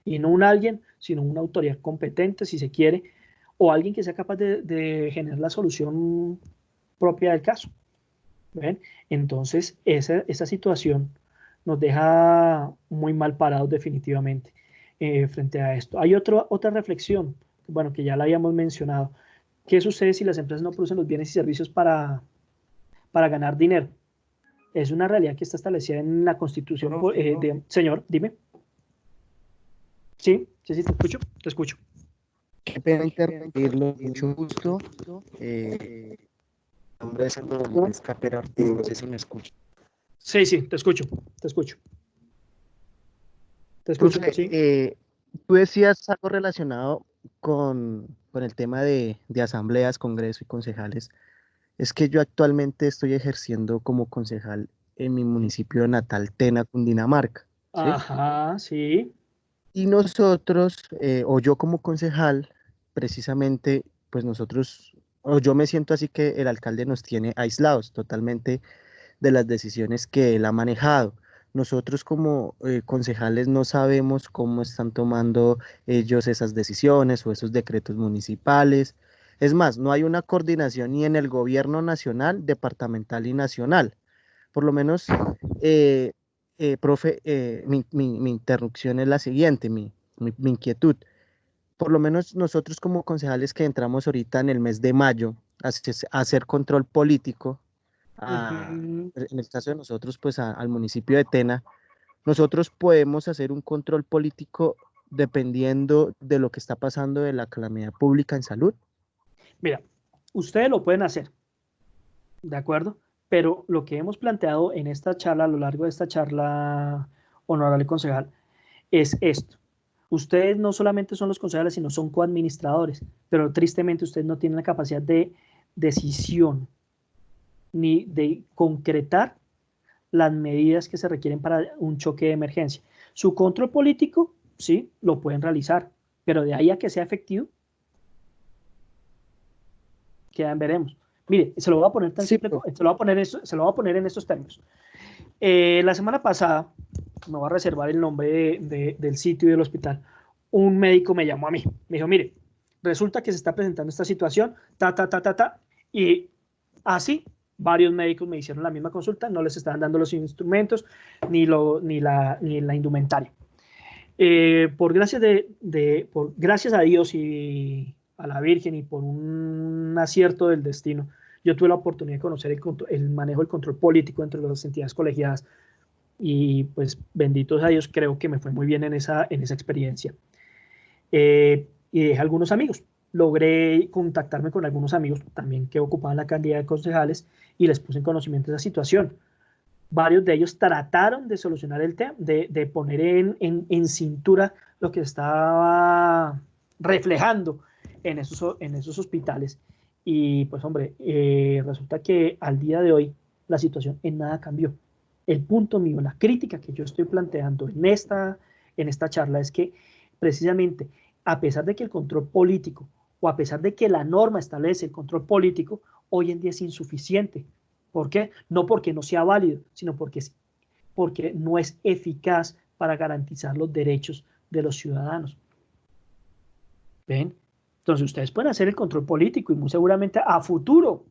Y no un alguien, sino una autoridad competente, si se quiere, o alguien que sea capaz de generar la solución propia del caso. ¿Ven? Entonces, esa situación nos deja muy mal parados definitivamente frente a esto. Hay otra reflexión, bueno, que ya la habíamos mencionado. ¿Qué sucede si las empresas no producen los bienes y servicios para ganar dinero? Es una realidad que está establecida en la Constitución. Señor, dime. Sí, sí, sí, te escucho, te escucho. Qué pena interrumpirlo, mucho gusto. Nombre es Andrés Capera Ortiz, no sé si me escucha. Sí, sí, te escucho, te escucho. Te escucho, Profe, sí. tú decías algo relacionado con el tema de asambleas, congreso y concejales. Es que yo actualmente estoy ejerciendo como concejal en mi municipio natal, Tena, Cundinamarca, ¿sí? Ajá, sí. Y nosotros, o yo como concejal, precisamente, pues nosotros, o yo me siento así que el alcalde nos tiene aislados totalmente de las decisiones que él ha manejado. Nosotros como concejales no sabemos cómo están tomando ellos esas decisiones o esos decretos municipales. Es más, no hay una coordinación ni en el gobierno nacional, departamental y nacional. Por lo menos, profe, mi interrupción es la siguiente, mi inquietud. Por lo menos nosotros como concejales que entramos ahorita en el mes de mayo a hacer control político, Ujú. en el caso de nosotros, pues al municipio de Tena, nosotros podemos hacer un control político dependiendo de lo que está pasando de la calamidad pública en salud. Mira, ustedes lo pueden hacer, ¿de acuerdo? Pero lo que hemos planteado en esta charla, a lo largo de esta charla, honorable concejal, es esto. Ustedes no solamente son los concejales, sino son coadministradores, pero tristemente ustedes no tienen la capacidad de decisión ni de concretar las medidas que se requieren para un choque de emergencia. Su control político, sí, lo pueden realizar, pero de ahí a que sea efectivo, quedan veremos. Mire, se lo voy a poner tan Sí, simple, profe. se lo voy a poner en estos términos. La semana pasada, me voy a reservar el nombre del sitio y del hospital, un médico me llamó a mí, me dijo, mire, resulta que se está presentando esta situación, y así varios médicos me hicieron la misma consulta, no les estaban dando los instrumentos ni la indumentaria. Gracias a Dios y a la Virgen y por un acierto del destino, yo tuve la oportunidad de conocer el manejo del control político entre las entidades colegiadas y pues benditos a Dios, creo que me fue muy bien en esa experiencia. Y dejé algunos amigos. Logré contactarme con algunos amigos también que ocupaban la cantidad de concejales y les puse en conocimiento de esa situación. Varios de ellos trataron de solucionar el tema, de poner en cintura lo que estaba reflejando en esos hospitales. Y pues hombre, resulta que al día de hoy la situación en nada cambió. El punto mío, la crítica que yo estoy planteando en esta charla es que precisamente a pesar de que el control político o a pesar de que la norma establece el control político, hoy en día es insuficiente. ¿Por qué? No porque no sea válido, sino porque no es eficaz para garantizar los derechos de los ciudadanos. ¿Ven? Entonces ustedes pueden hacer el control político y muy seguramente a futuro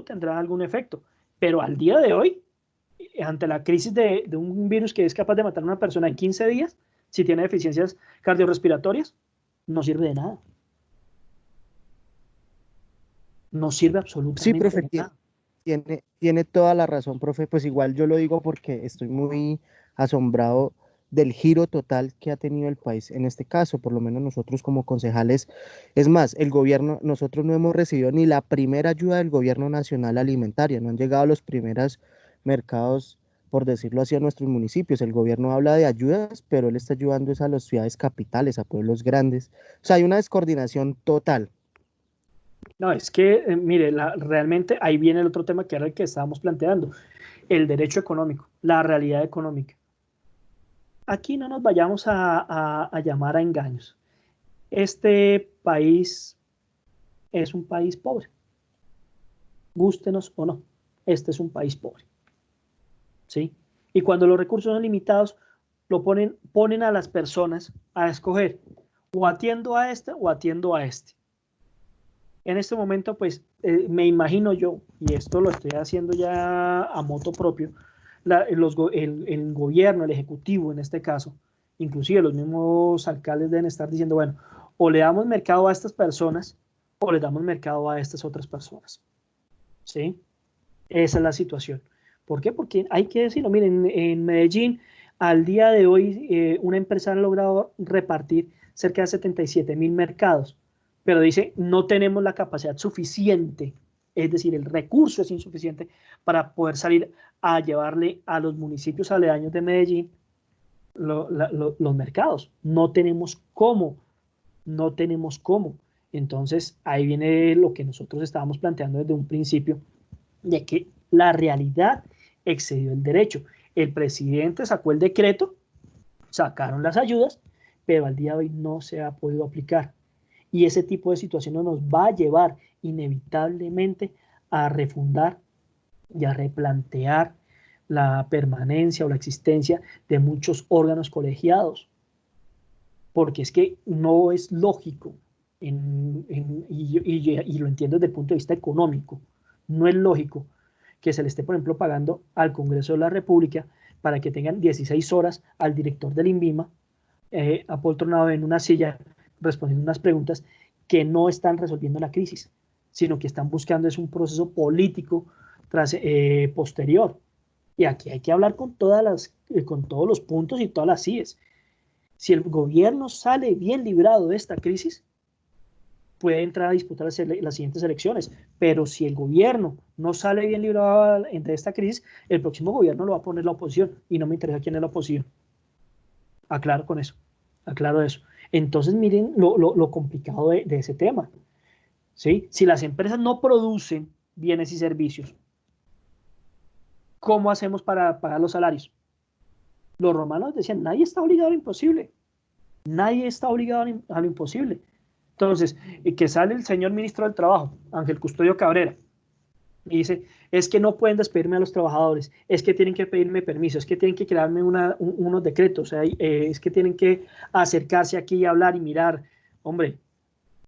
tendrá algún efecto, pero al día de hoy, ante la crisis de un virus que es capaz de matar a una persona en 15 días, si tiene deficiencias cardiorrespiratorias, no sirve de nada. No sirve Sí, absolutamente profe, de nada. tiene toda la razón, profe. Pues igual yo lo digo porque estoy muy asombrado del giro total que ha tenido el país en este caso, por lo menos nosotros como concejales. Es más, el gobierno, nosotros no hemos recibido ni la primera ayuda del gobierno nacional alimentaria, no han llegado los primeros mercados, por decirlo así, a nuestros municipios. El gobierno habla de ayudas, pero él está ayudando es a las ciudades capitales, a pueblos grandes. O sea, hay una descoordinación total. No, es que, mire, realmente ahí viene el otro tema que era el que estábamos planteando, el derecho económico, la realidad económica. Aquí no nos vayamos a llamar a engaños. Este país es un país pobre, gústenos o no, este es un país pobre, ¿sí? Y cuando los recursos son limitados, ponen a las personas a escoger o atiendo a este o atiendo a este. En este momento, pues, me imagino yo, y esto lo estoy haciendo ya a moto propio, el gobierno, el ejecutivo en este caso, inclusive los mismos alcaldes deben estar diciendo, bueno, o le damos mercado a estas personas o le damos mercado a estas otras personas. ¿Sí? Esa es la situación. ¿Por qué? Porque hay que decirlo, miren, en Medellín, al día de hoy, una empresa ha logrado repartir cerca de 77.000 mercados, pero dice, no tenemos la capacidad suficiente, es decir, el recurso es insuficiente para poder salir a llevarle a los municipios aledaños de Medellín los mercados. No tenemos cómo, no tenemos cómo. Entonces, ahí viene lo que nosotros estábamos planteando desde un principio, de que la realidad excedió el derecho. El presidente sacó el decreto, sacaron las ayudas, pero al día de hoy no se ha podido aplicar. Y ese tipo de situaciones nos va a llevar inevitablemente a refundar y a replantear la permanencia o la existencia de muchos órganos colegiados, porque es que no es lógico, y lo entiendo desde el punto de vista económico, no es lógico que se le esté, por ejemplo, pagando al Congreso de la República para que tengan 16 horas al director del INVIMA apoltronado en una silla respondiendo unas preguntas que no están resolviendo la crisis, sino que están buscando es un proceso político posterior. Y aquí hay que hablar con con todos los puntos y todas las IES. Si el gobierno sale bien librado de esta crisis, puede entrar a disputar las siguientes elecciones, pero si el gobierno no sale bien librado de esta crisis, el próximo gobierno lo va a poner la oposición y no me interesa quién es la oposición. Aclaro con eso, aclaro eso. Entonces miren lo complicado de ese tema. ¿Sí? Si las empresas no producen bienes y servicios, ¿cómo hacemos para pagar los salarios? Los romanos decían, nadie está obligado a lo imposible. Nadie está obligado a lo imposible. Entonces, que sale el señor ministro del Trabajo, Ángel Custodio Cabrera, y dice, es que no pueden despedirme a los trabajadores, es que tienen que pedirme permiso, es que tienen que crearme unos decretos, es que tienen que acercarse aquí y hablar y mirar. Hombre,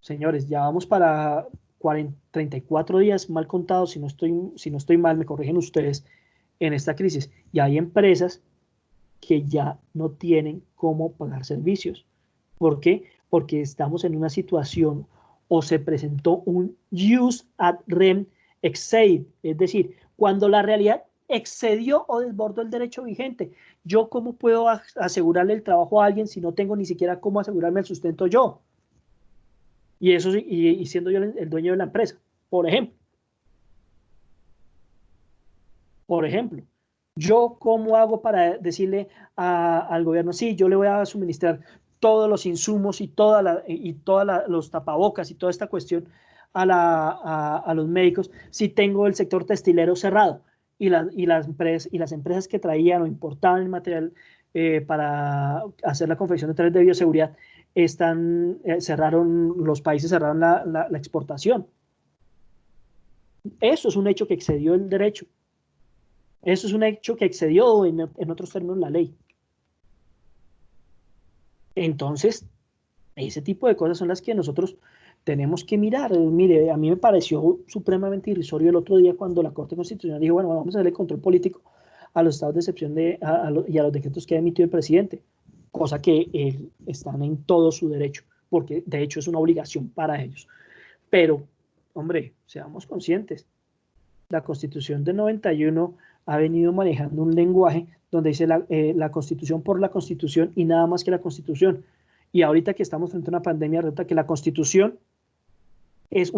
señores, ya vamos para 34 días mal contados, si no estoy mal, me corrigen ustedes, en esta crisis. Y hay empresas que ya no tienen cómo pagar servicios. ¿Por qué? Porque estamos en una situación o se presentó un use ad rem exceed, es decir, cuando la realidad excedió o desbordó el derecho vigente. ¿Yo cómo puedo asegurarle el trabajo a alguien si no tengo ni siquiera cómo asegurarme el sustento yo? Y eso y siendo yo el dueño de la empresa, por ejemplo. Por ejemplo, yo cómo hago para decirle al gobierno, sí, yo le voy a suministrar todos los insumos y los tapabocas y toda esta cuestión a los médicos si tengo el sector textilero cerrado y las empresas que traían o importaban el material para hacer la confección de trajes de bioseguridad los países cerraron la exportación. Eso es un hecho que excedió el derecho. Eso es un hecho que excedió en otros términos la ley. Entonces, ese tipo de cosas son las que nosotros tenemos que mirar. Mire, a mí me pareció supremamente irrisorio el otro día cuando la Corte Constitucional dijo, bueno, vamos a darle control político a los estados de excepción y a los decretos que ha emitido el presidente, cosa que están en todo su derecho, porque de hecho es una obligación para ellos. Pero, hombre, seamos conscientes, la Constitución del 91 ha venido manejando un lenguaje donde dice la Constitución por la Constitución y nada más que la Constitución. Y ahorita que estamos frente a una pandemia, resulta que la Constitución es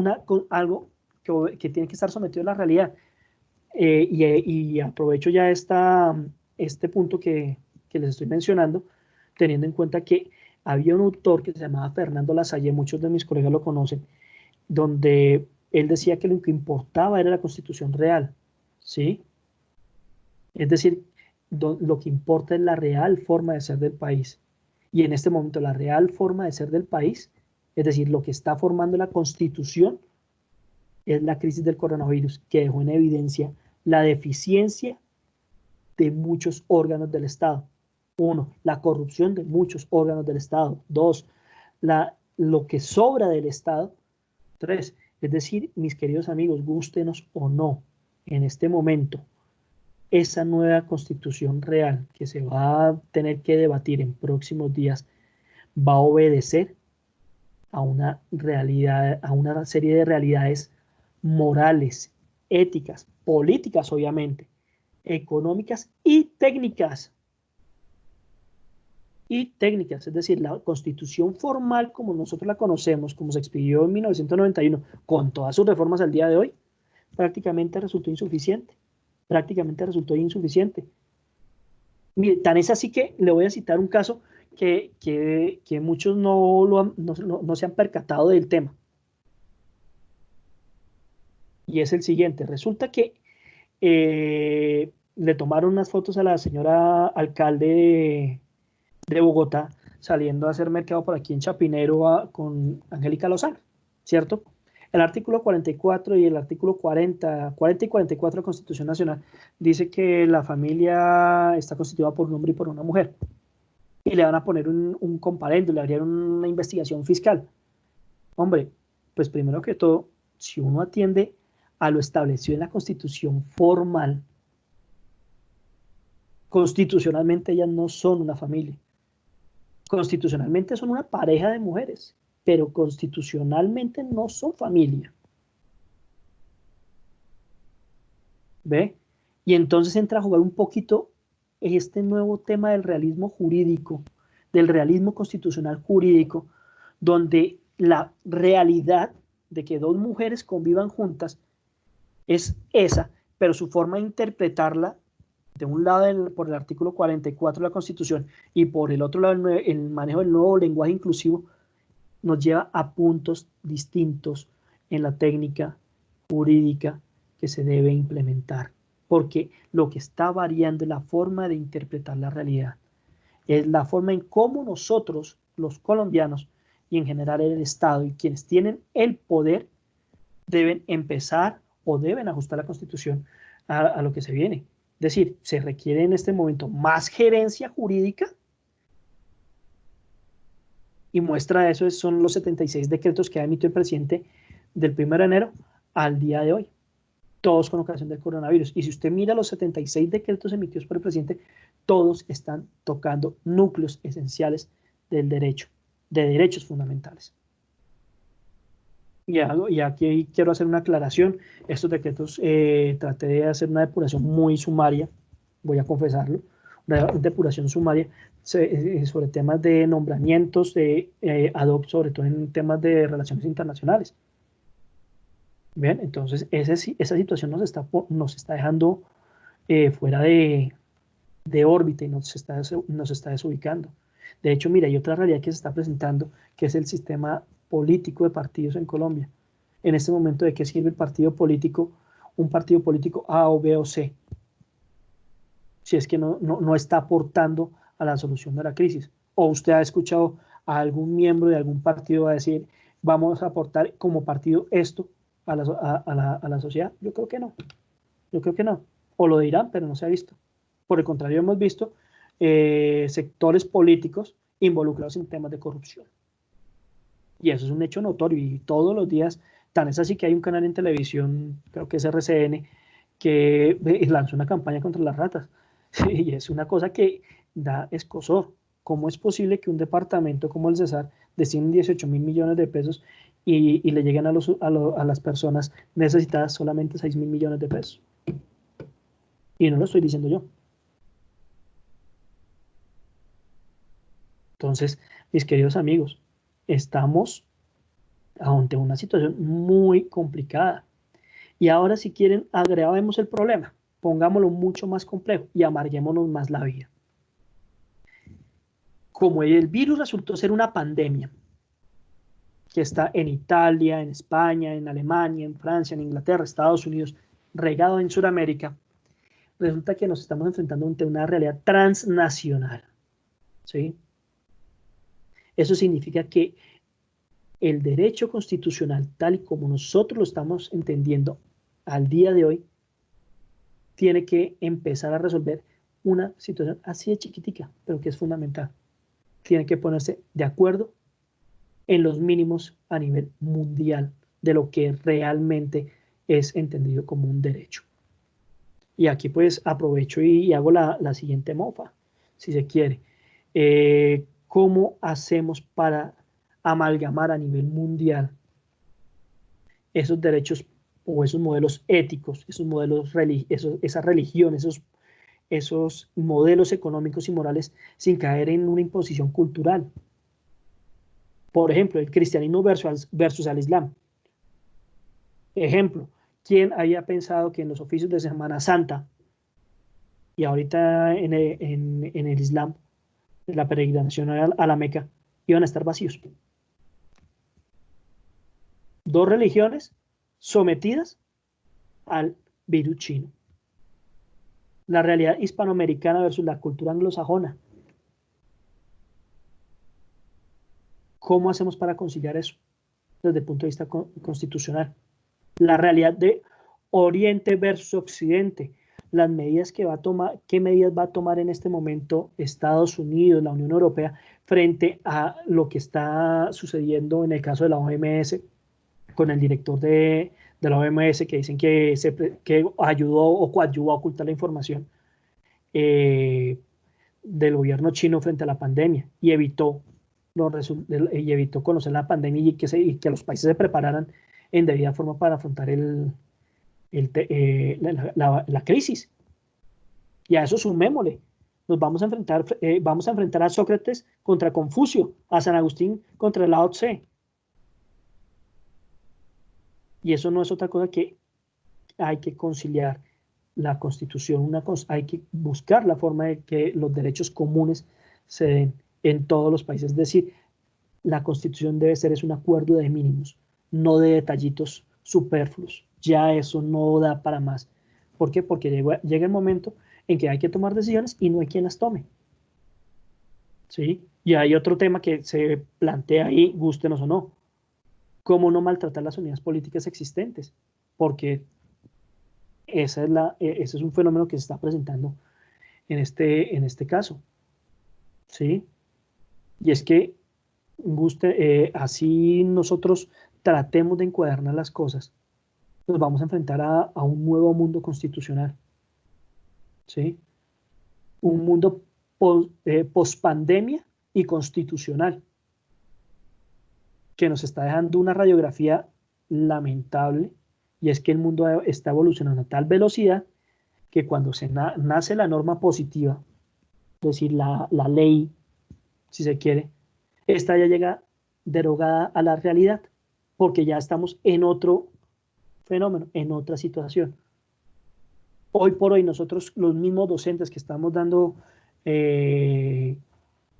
algo que tiene que estar sometido a la realidad. Y aprovecho ya este punto que les estoy mencionando, teniendo en cuenta que había un autor que se llamaba Fernando Lasalle, muchos de mis colegas lo conocen, donde él decía que lo que importaba era la Constitución real, ¿sí? Es decir, lo que importa es la real forma de ser del país. Y en este momento la real forma de ser del país, es decir, lo que está formando la Constitución, es la crisis del coronavirus, que dejó en evidencia la deficiencia de muchos órganos del Estado. Uno, la corrupción de muchos órganos del Estado. Dos, lo que sobra del Estado. Tres, Es decir, mis queridos amigos, gústenos o no, en este momento, esa nueva constitución real que se va a tener que debatir en próximos días va a obedecer a una realidad, a una serie de realidades morales, éticas, políticas, obviamente, económicas y técnicas. Es decir, la constitución formal como nosotros la conocemos, como se expidió en 1991, con todas sus reformas al día de hoy, prácticamente resultó insuficiente. Prácticamente resultó insuficiente. Mire, tan es así que le voy a citar un caso que muchos no se han percatado del tema. Y es el siguiente. Resulta que le tomaron unas fotos a la señora alcalde de Bogotá saliendo a hacer mercado por aquí en Chapinero con Angélica Lozano, ¿cierto? El artículo 44 y el artículo 40 y 44 de la Constitución Nacional dice que la familia está constituida por un hombre y por una mujer. Y le van a poner un comparendo, le harían una investigación fiscal. Hombre, pues primero que todo, si uno atiende a lo establecido en la Constitución formal, constitucionalmente ellas no son una familia. Constitucionalmente son una pareja de mujeres, pero constitucionalmente no son familia. ¿Ve? Y entonces entra a jugar un poquito este nuevo tema del realismo jurídico, del realismo constitucional jurídico, donde la realidad de que dos mujeres convivan juntas es esa, pero su forma de interpretarla, de un lado por el artículo 44 de la Constitución y por el otro lado el manejo del nuevo lenguaje inclusivo, nos lleva a puntos distintos en la técnica jurídica que se debe implementar, porque lo que está variando es la forma de interpretar la realidad, es la forma en cómo nosotros, los colombianos, y en general el Estado y quienes tienen el poder, deben empezar o deben ajustar la Constitución a lo que se viene. Es decir, se requiere en este momento más gerencia jurídica, y muestra de eso son los 76 decretos que ha emitido el presidente del 1 de enero al día de hoy, todos con ocasión del coronavirus. Y si usted mira los 76 decretos emitidos por el presidente, todos están tocando núcleos esenciales del derecho, de derechos fundamentales. Y aquí quiero hacer una aclaración. Estos decretos traté de hacer una depuración muy sumaria, voy a confesarlo, una depuración sumaria sobre temas de nombramientos ad hoc, sobre todo en temas de relaciones internacionales. Bien, entonces esa situación nos está dejando fuera de órbita y nos está desubicando. De hecho, mira, hay otra realidad que se está presentando, que es el sistema político de partidos en Colombia. En este momento, ¿de qué sirve el partido político, un partido político A o B o C? Si es que no está aportando a la solución de la crisis. ¿O usted ha escuchado a algún miembro de algún partido a decir, vamos a aportar como partido esto a la sociedad? Yo creo que no. Yo creo que no. O lo dirán, pero no se ha visto. Por el contrario, hemos visto sectores políticos involucrados en temas de corrupción. Y eso es un hecho notorio. Y todos los días, tan es así que hay un canal en televisión, creo que es RCN, que lanzó una campaña contra las ratas. Y es una cosa que da escozor. ¿Cómo es posible que un departamento como el Cesar destine 18.000 millones de pesos y le lleguen a las personas necesitadas solamente 6.000 millones de pesos? Y no lo estoy diciendo yo. Entonces, mis queridos amigos, estamos ante una situación muy complicada. Y ahora, si quieren, agravemos el problema, pongámoslo mucho más complejo y amarguémonos más la vida. Como el virus resultó ser una pandemia que está en Italia, en España, en Alemania, en Francia, en Inglaterra, Estados Unidos, regado en Sudamérica, resulta que nos estamos enfrentando ante una realidad transnacional. ¿Sí? Eso significa que el derecho constitucional, tal y como nosotros lo estamos entendiendo al día de hoy, tiene que empezar a resolver una situación así de chiquitica, pero que es fundamental. Tiene que ponerse de acuerdo en los mínimos a nivel mundial de lo que realmente es entendido como un derecho. Y aquí pues aprovecho y hago la siguiente mofa, si se quiere. ¿Cómo hacemos para amalgamar a nivel mundial esos derechos o esos modelos éticos, esos modelos esas religiones, esos modelos económicos y morales sin caer en una imposición cultural? Por ejemplo, el cristianismo versus al islam. Ejemplo, ¿quién había pensado que en los oficios de Semana Santa y ahorita en el islam, en la peregrinación a la Meca, iban a estar vacíos? Dos religiones sometidas al virus chino. La realidad hispanoamericana versus la cultura anglosajona. ¿Cómo hacemos para conciliar eso desde el punto de vista constitucional? La realidad de Oriente versus Occidente. Las medidas que va a tomar, ¿qué medidas va a tomar en este momento Estados Unidos, la Unión Europea, frente a lo que está sucediendo en el caso de la OMS, con el director de la OMS que dicen que ayudó o coadyuvó a ocultar la información del gobierno chino frente a la pandemia y evitó conocer la pandemia y que los países se prepararan en debida forma para afrontar la crisis? Y a eso sumémosle, vamos a enfrentar a Sócrates contra Confucio, a San Agustín contra Lao Tse. Y eso no es otra cosa que hay que conciliar la Constitución, hay que buscar la forma de que los derechos comunes se den en todos los países. Es decir, la Constitución debe ser un acuerdo de mínimos, no de detallitos superfluos. Ya eso no da para más. ¿Por qué? Porque llega el momento en que hay que tomar decisiones y no hay quien las tome. ¿Sí? Y hay otro tema que se plantea ahí, gústenos o no: cómo no maltratar las unidades políticas existentes, porque ese es un fenómeno que se está presentando en este caso. ¿Sí? Y es que así nosotros tratemos de encuadernar las cosas, nos vamos a enfrentar a un nuevo mundo constitucional. ¿Sí? Un mundo post-pandemia y constitucional, que nos está dejando una radiografía lamentable, y es que el mundo está evolucionando a tal velocidad que cuando nace la norma positiva, es decir, la ley, si se quiere, esta ya llega derogada a la realidad, porque ya estamos en otro fenómeno, en otra situación. Hoy por hoy nosotros, los mismos docentes que estamos dando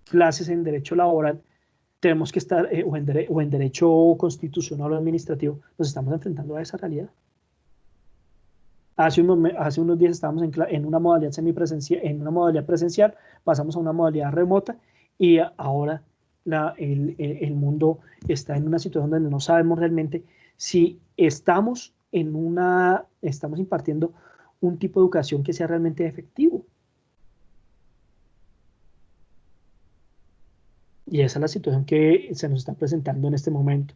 clases en derecho laboral, tenemos que estar, o en derecho constitucional o administrativo, nos estamos enfrentando a esa realidad. Hace unos días estábamos en una modalidad semipresencial, en una modalidad presencial, pasamos a una modalidad remota, y ahora el mundo está en una situación donde no sabemos realmente si estamos impartiendo un tipo de educación que sea realmente efectivo. Y esa es la situación que se nos está presentando en este momento.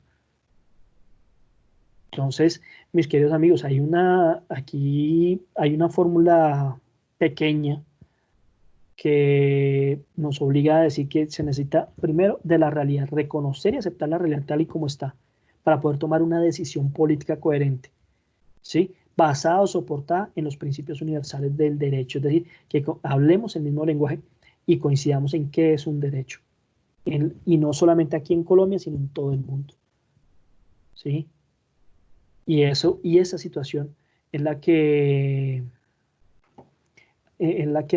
Entonces, mis queridos amigos, aquí hay una fórmula pequeña que nos obliga a decir que se necesita primero de la realidad, reconocer y aceptar la realidad tal y como está, para poder tomar una decisión política coherente, ¿sí? Basada o soportada en los principios universales del derecho, es decir, que hablemos el mismo lenguaje y coincidamos en qué es un derecho. Y no solamente aquí en Colombia, sino en todo el mundo. ¿Sí? Y esa situación es la que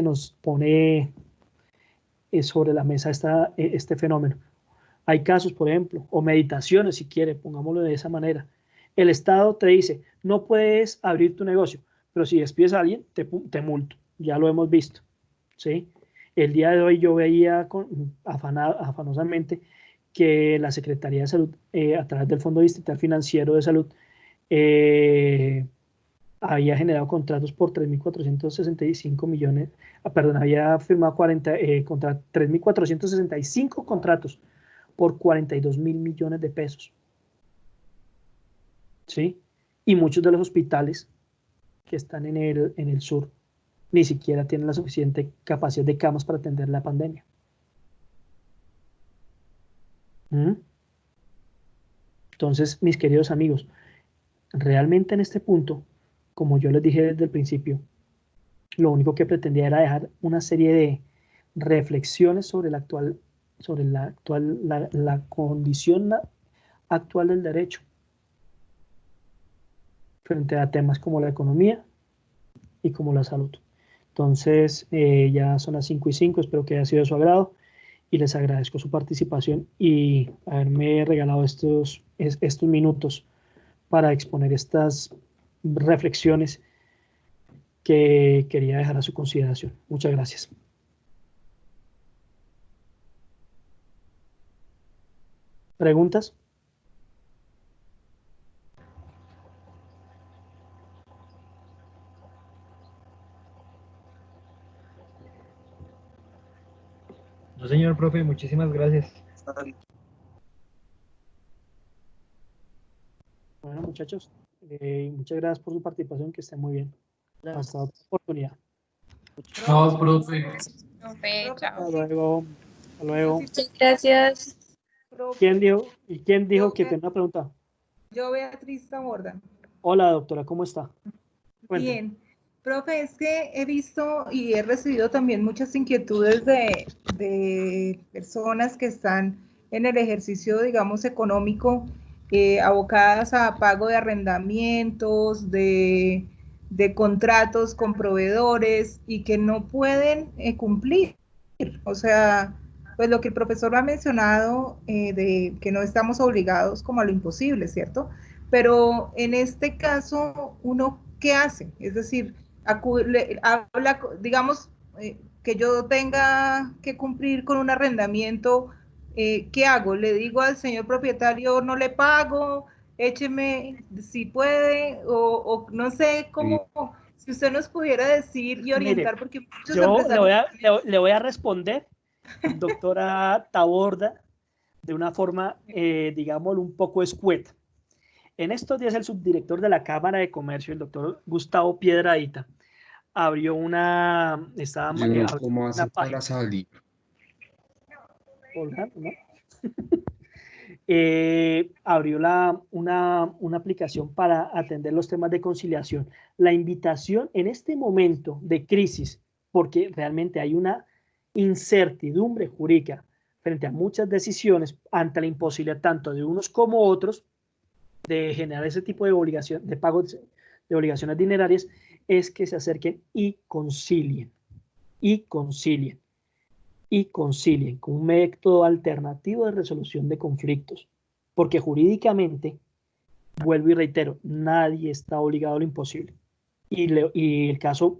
nos pone sobre la mesa este fenómeno. Hay casos, por ejemplo, o meditaciones, si quiere, pongámoslo de esa manera. El Estado te dice, no puedes abrir tu negocio, pero si despides a alguien, te multo. Ya lo hemos visto. ¿Sí? El día de hoy yo veía afanosamente que la Secretaría de Salud, a través del Fondo Distrital Financiero de Salud, había generado contratos por 3.465 millones, perdón, había firmado 3.465 contratos por 42.000 millones de pesos. ¿sí? Y muchos de los hospitales que están en el sur ni siquiera tienen la suficiente capacidad de camas para atender la pandemia. ¿Mm? Entonces, mis queridos amigos, realmente en este punto, como yo les dije desde el principio, lo único que pretendía era dejar una serie de reflexiones sobre la condición actual del derecho frente a temas como la economía y como la salud. Entonces, ya son las 5:05, espero que haya sido de su agrado y les agradezco su participación y haberme regalado estos minutos para exponer estas reflexiones que quería dejar a su consideración. Muchas gracias. ¿Preguntas? No, señor profe, muchísimas gracias. Bueno, muchachos, muchas gracias por su participación, que estén muy bien. Hasta otra oportunidad. Chao, profe. Profe, chao. Hasta luego. Hasta luego. Muchas gracias. ¿Quién dijo que Yo, tenía una pregunta? yo Beatriz Taborda. Hola, doctora, ¿cómo está? Cuénteme. Bien. Profe, es que he visto y he recibido también muchas inquietudes de personas que están en el ejercicio, digamos, económico, abocadas a pago de arrendamientos, de contratos con proveedores y que no pueden cumplir. O sea, pues lo que el profesor ha mencionado, de que no estamos obligados como a lo imposible, ¿cierto? Pero en este caso, ¿uno qué hace? Es decir, habla, digamos, que yo tenga que cumplir con un arrendamiento, ¿qué hago? ¿Le digo al señor propietario no le pago? Écheme si puede, o no sé cómo, si usted nos pudiera decir y Mire, orientar, porque muchos yo empresarios... le voy a responder, doctora Taborda, de una forma, digámoslo, un poco escueta. En estos días, el subdirector de la Cámara de Comercio, el doctor Gustavo Piedradita, abrió una, abrió ¿Cómo una hace para página, salir? ¿no? Abrió una aplicación para atender los temas de conciliación. La invitación en este momento de crisis, porque realmente hay una incertidumbre jurídica frente a muchas decisiones ante la imposibilidad tanto de unos como otros de generar ese tipo de obligación, de pago de obligaciones dinerarias, es que se acerquen y concilien, y concilien, y concilien con un método alternativo de resolución de conflictos. Porque jurídicamente, vuelvo y reitero, nadie está obligado a lo imposible. Y el caso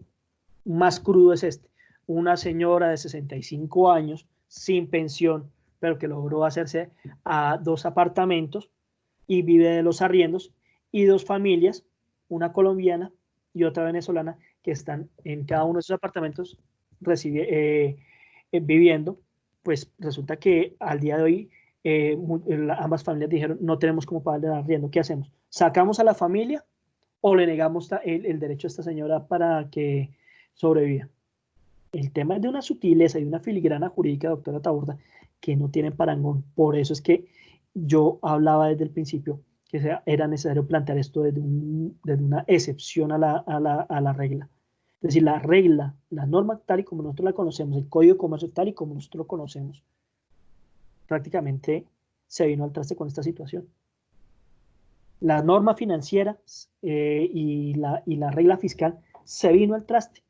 más crudo es este. Una señora de 65 años, sin pensión, pero que logró hacerse a 2 apartamentos y vive de los arriendos, y 2 familias, una colombiana y otra venezolana, que están en cada uno de esos apartamentos viviendo. Pues resulta que al día de hoy ambas familias dijeron, no tenemos cómo pagar el arriendo, ¿qué hacemos? ¿Sacamos a la familia o le negamos el derecho a esta señora para que sobreviva? El tema es de una sutileza y una filigrana jurídica, doctora Taborda, que no tienen parangón. Por eso es que yo hablaba desde el principio que era necesario plantear esto desde una excepción a la regla. Es decir, la regla, la norma tal y como nosotros la conocemos, el Código de Comercio tal y como nosotros lo conocemos, prácticamente se vino al traste con esta situación. La norma financiera y la regla fiscal se vino al traste.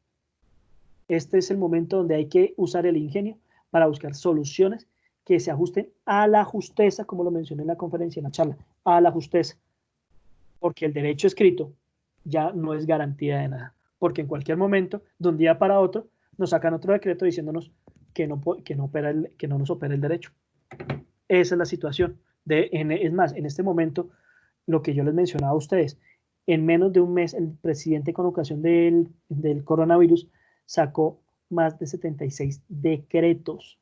Este es el momento donde hay que usar el ingenio para buscar soluciones que se ajusten a la justeza, como lo mencioné en la conferencia, en la charla, a la justeza, porque el derecho escrito ya no es garantía de nada, porque en cualquier momento, de un día para otro, nos sacan otro decreto diciéndonos que no nos opera el derecho. Esa es la situación. Es más, en este momento, lo que yo les mencionaba a ustedes, en menos de un mes, el presidente con ocasión del coronavirus sacó más de 76 decretos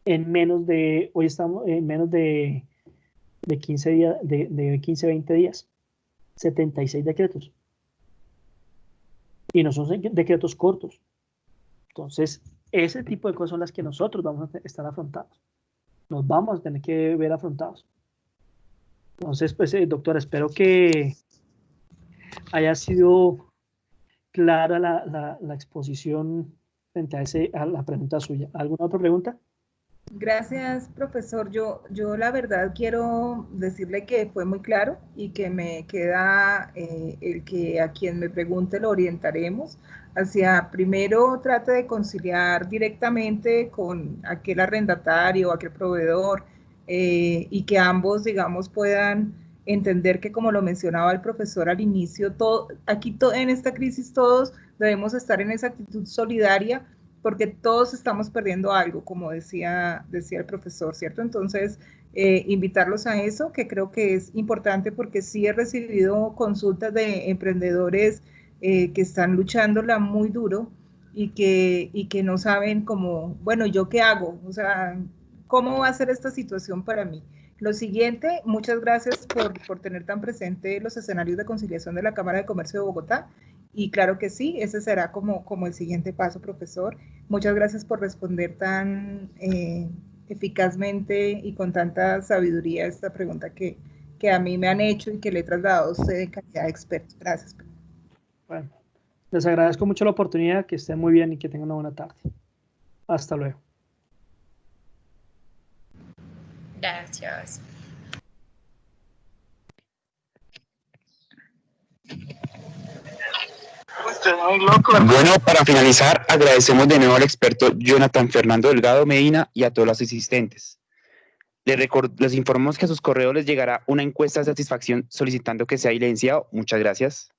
hoy estamos en menos de 15 días, de 15, 20 días. 76 decretos. Y no son decretos cortos. Entonces, ese tipo de cosas son las que nosotros vamos a estar afrontados. Nos vamos a tener que ver afrontados. Entonces, pues, doctora, espero que haya sido clara la exposición frente a la pregunta suya. ¿Alguna otra pregunta? Gracias, profesor. Yo la verdad quiero decirle que fue muy claro y que me queda el que a quien me pregunte lo orientaremos hacia, primero trate de conciliar directamente con aquel arrendatario, aquel proveedor, y que ambos, digamos, puedan entender que, como lo mencionaba el profesor al inicio, en esta crisis todos debemos estar en esa actitud solidaria, porque todos estamos perdiendo algo, como decía el profesor, ¿cierto? Entonces, invitarlos a eso, que creo que es importante, porque sí he recibido consultas de emprendedores que están luchándola muy duro y que no saben cómo, bueno, ¿yo qué hago? O sea, ¿cómo va a ser esta situación para mí? Lo siguiente, muchas gracias por tener tan presente los escenarios de conciliación de la Cámara de Comercio de Bogotá. Y claro que sí, ese será como el siguiente paso, profesor. Muchas gracias por responder tan eficazmente y con tanta sabiduría esta pregunta que a mí me han hecho y que le he trasladado a usted en calidad de experto. Gracias. Bueno, les agradezco mucho la oportunidad, que estén muy bien y que tengan una buena tarde. Hasta luego. Gracias. Bueno, para finalizar, agradecemos de nuevo al experto Jonathan Fernando Delgado Medina y a todos los asistentes. Les informamos que a sus correos les llegará una encuesta de satisfacción solicitando que sea silenciado. Muchas gracias.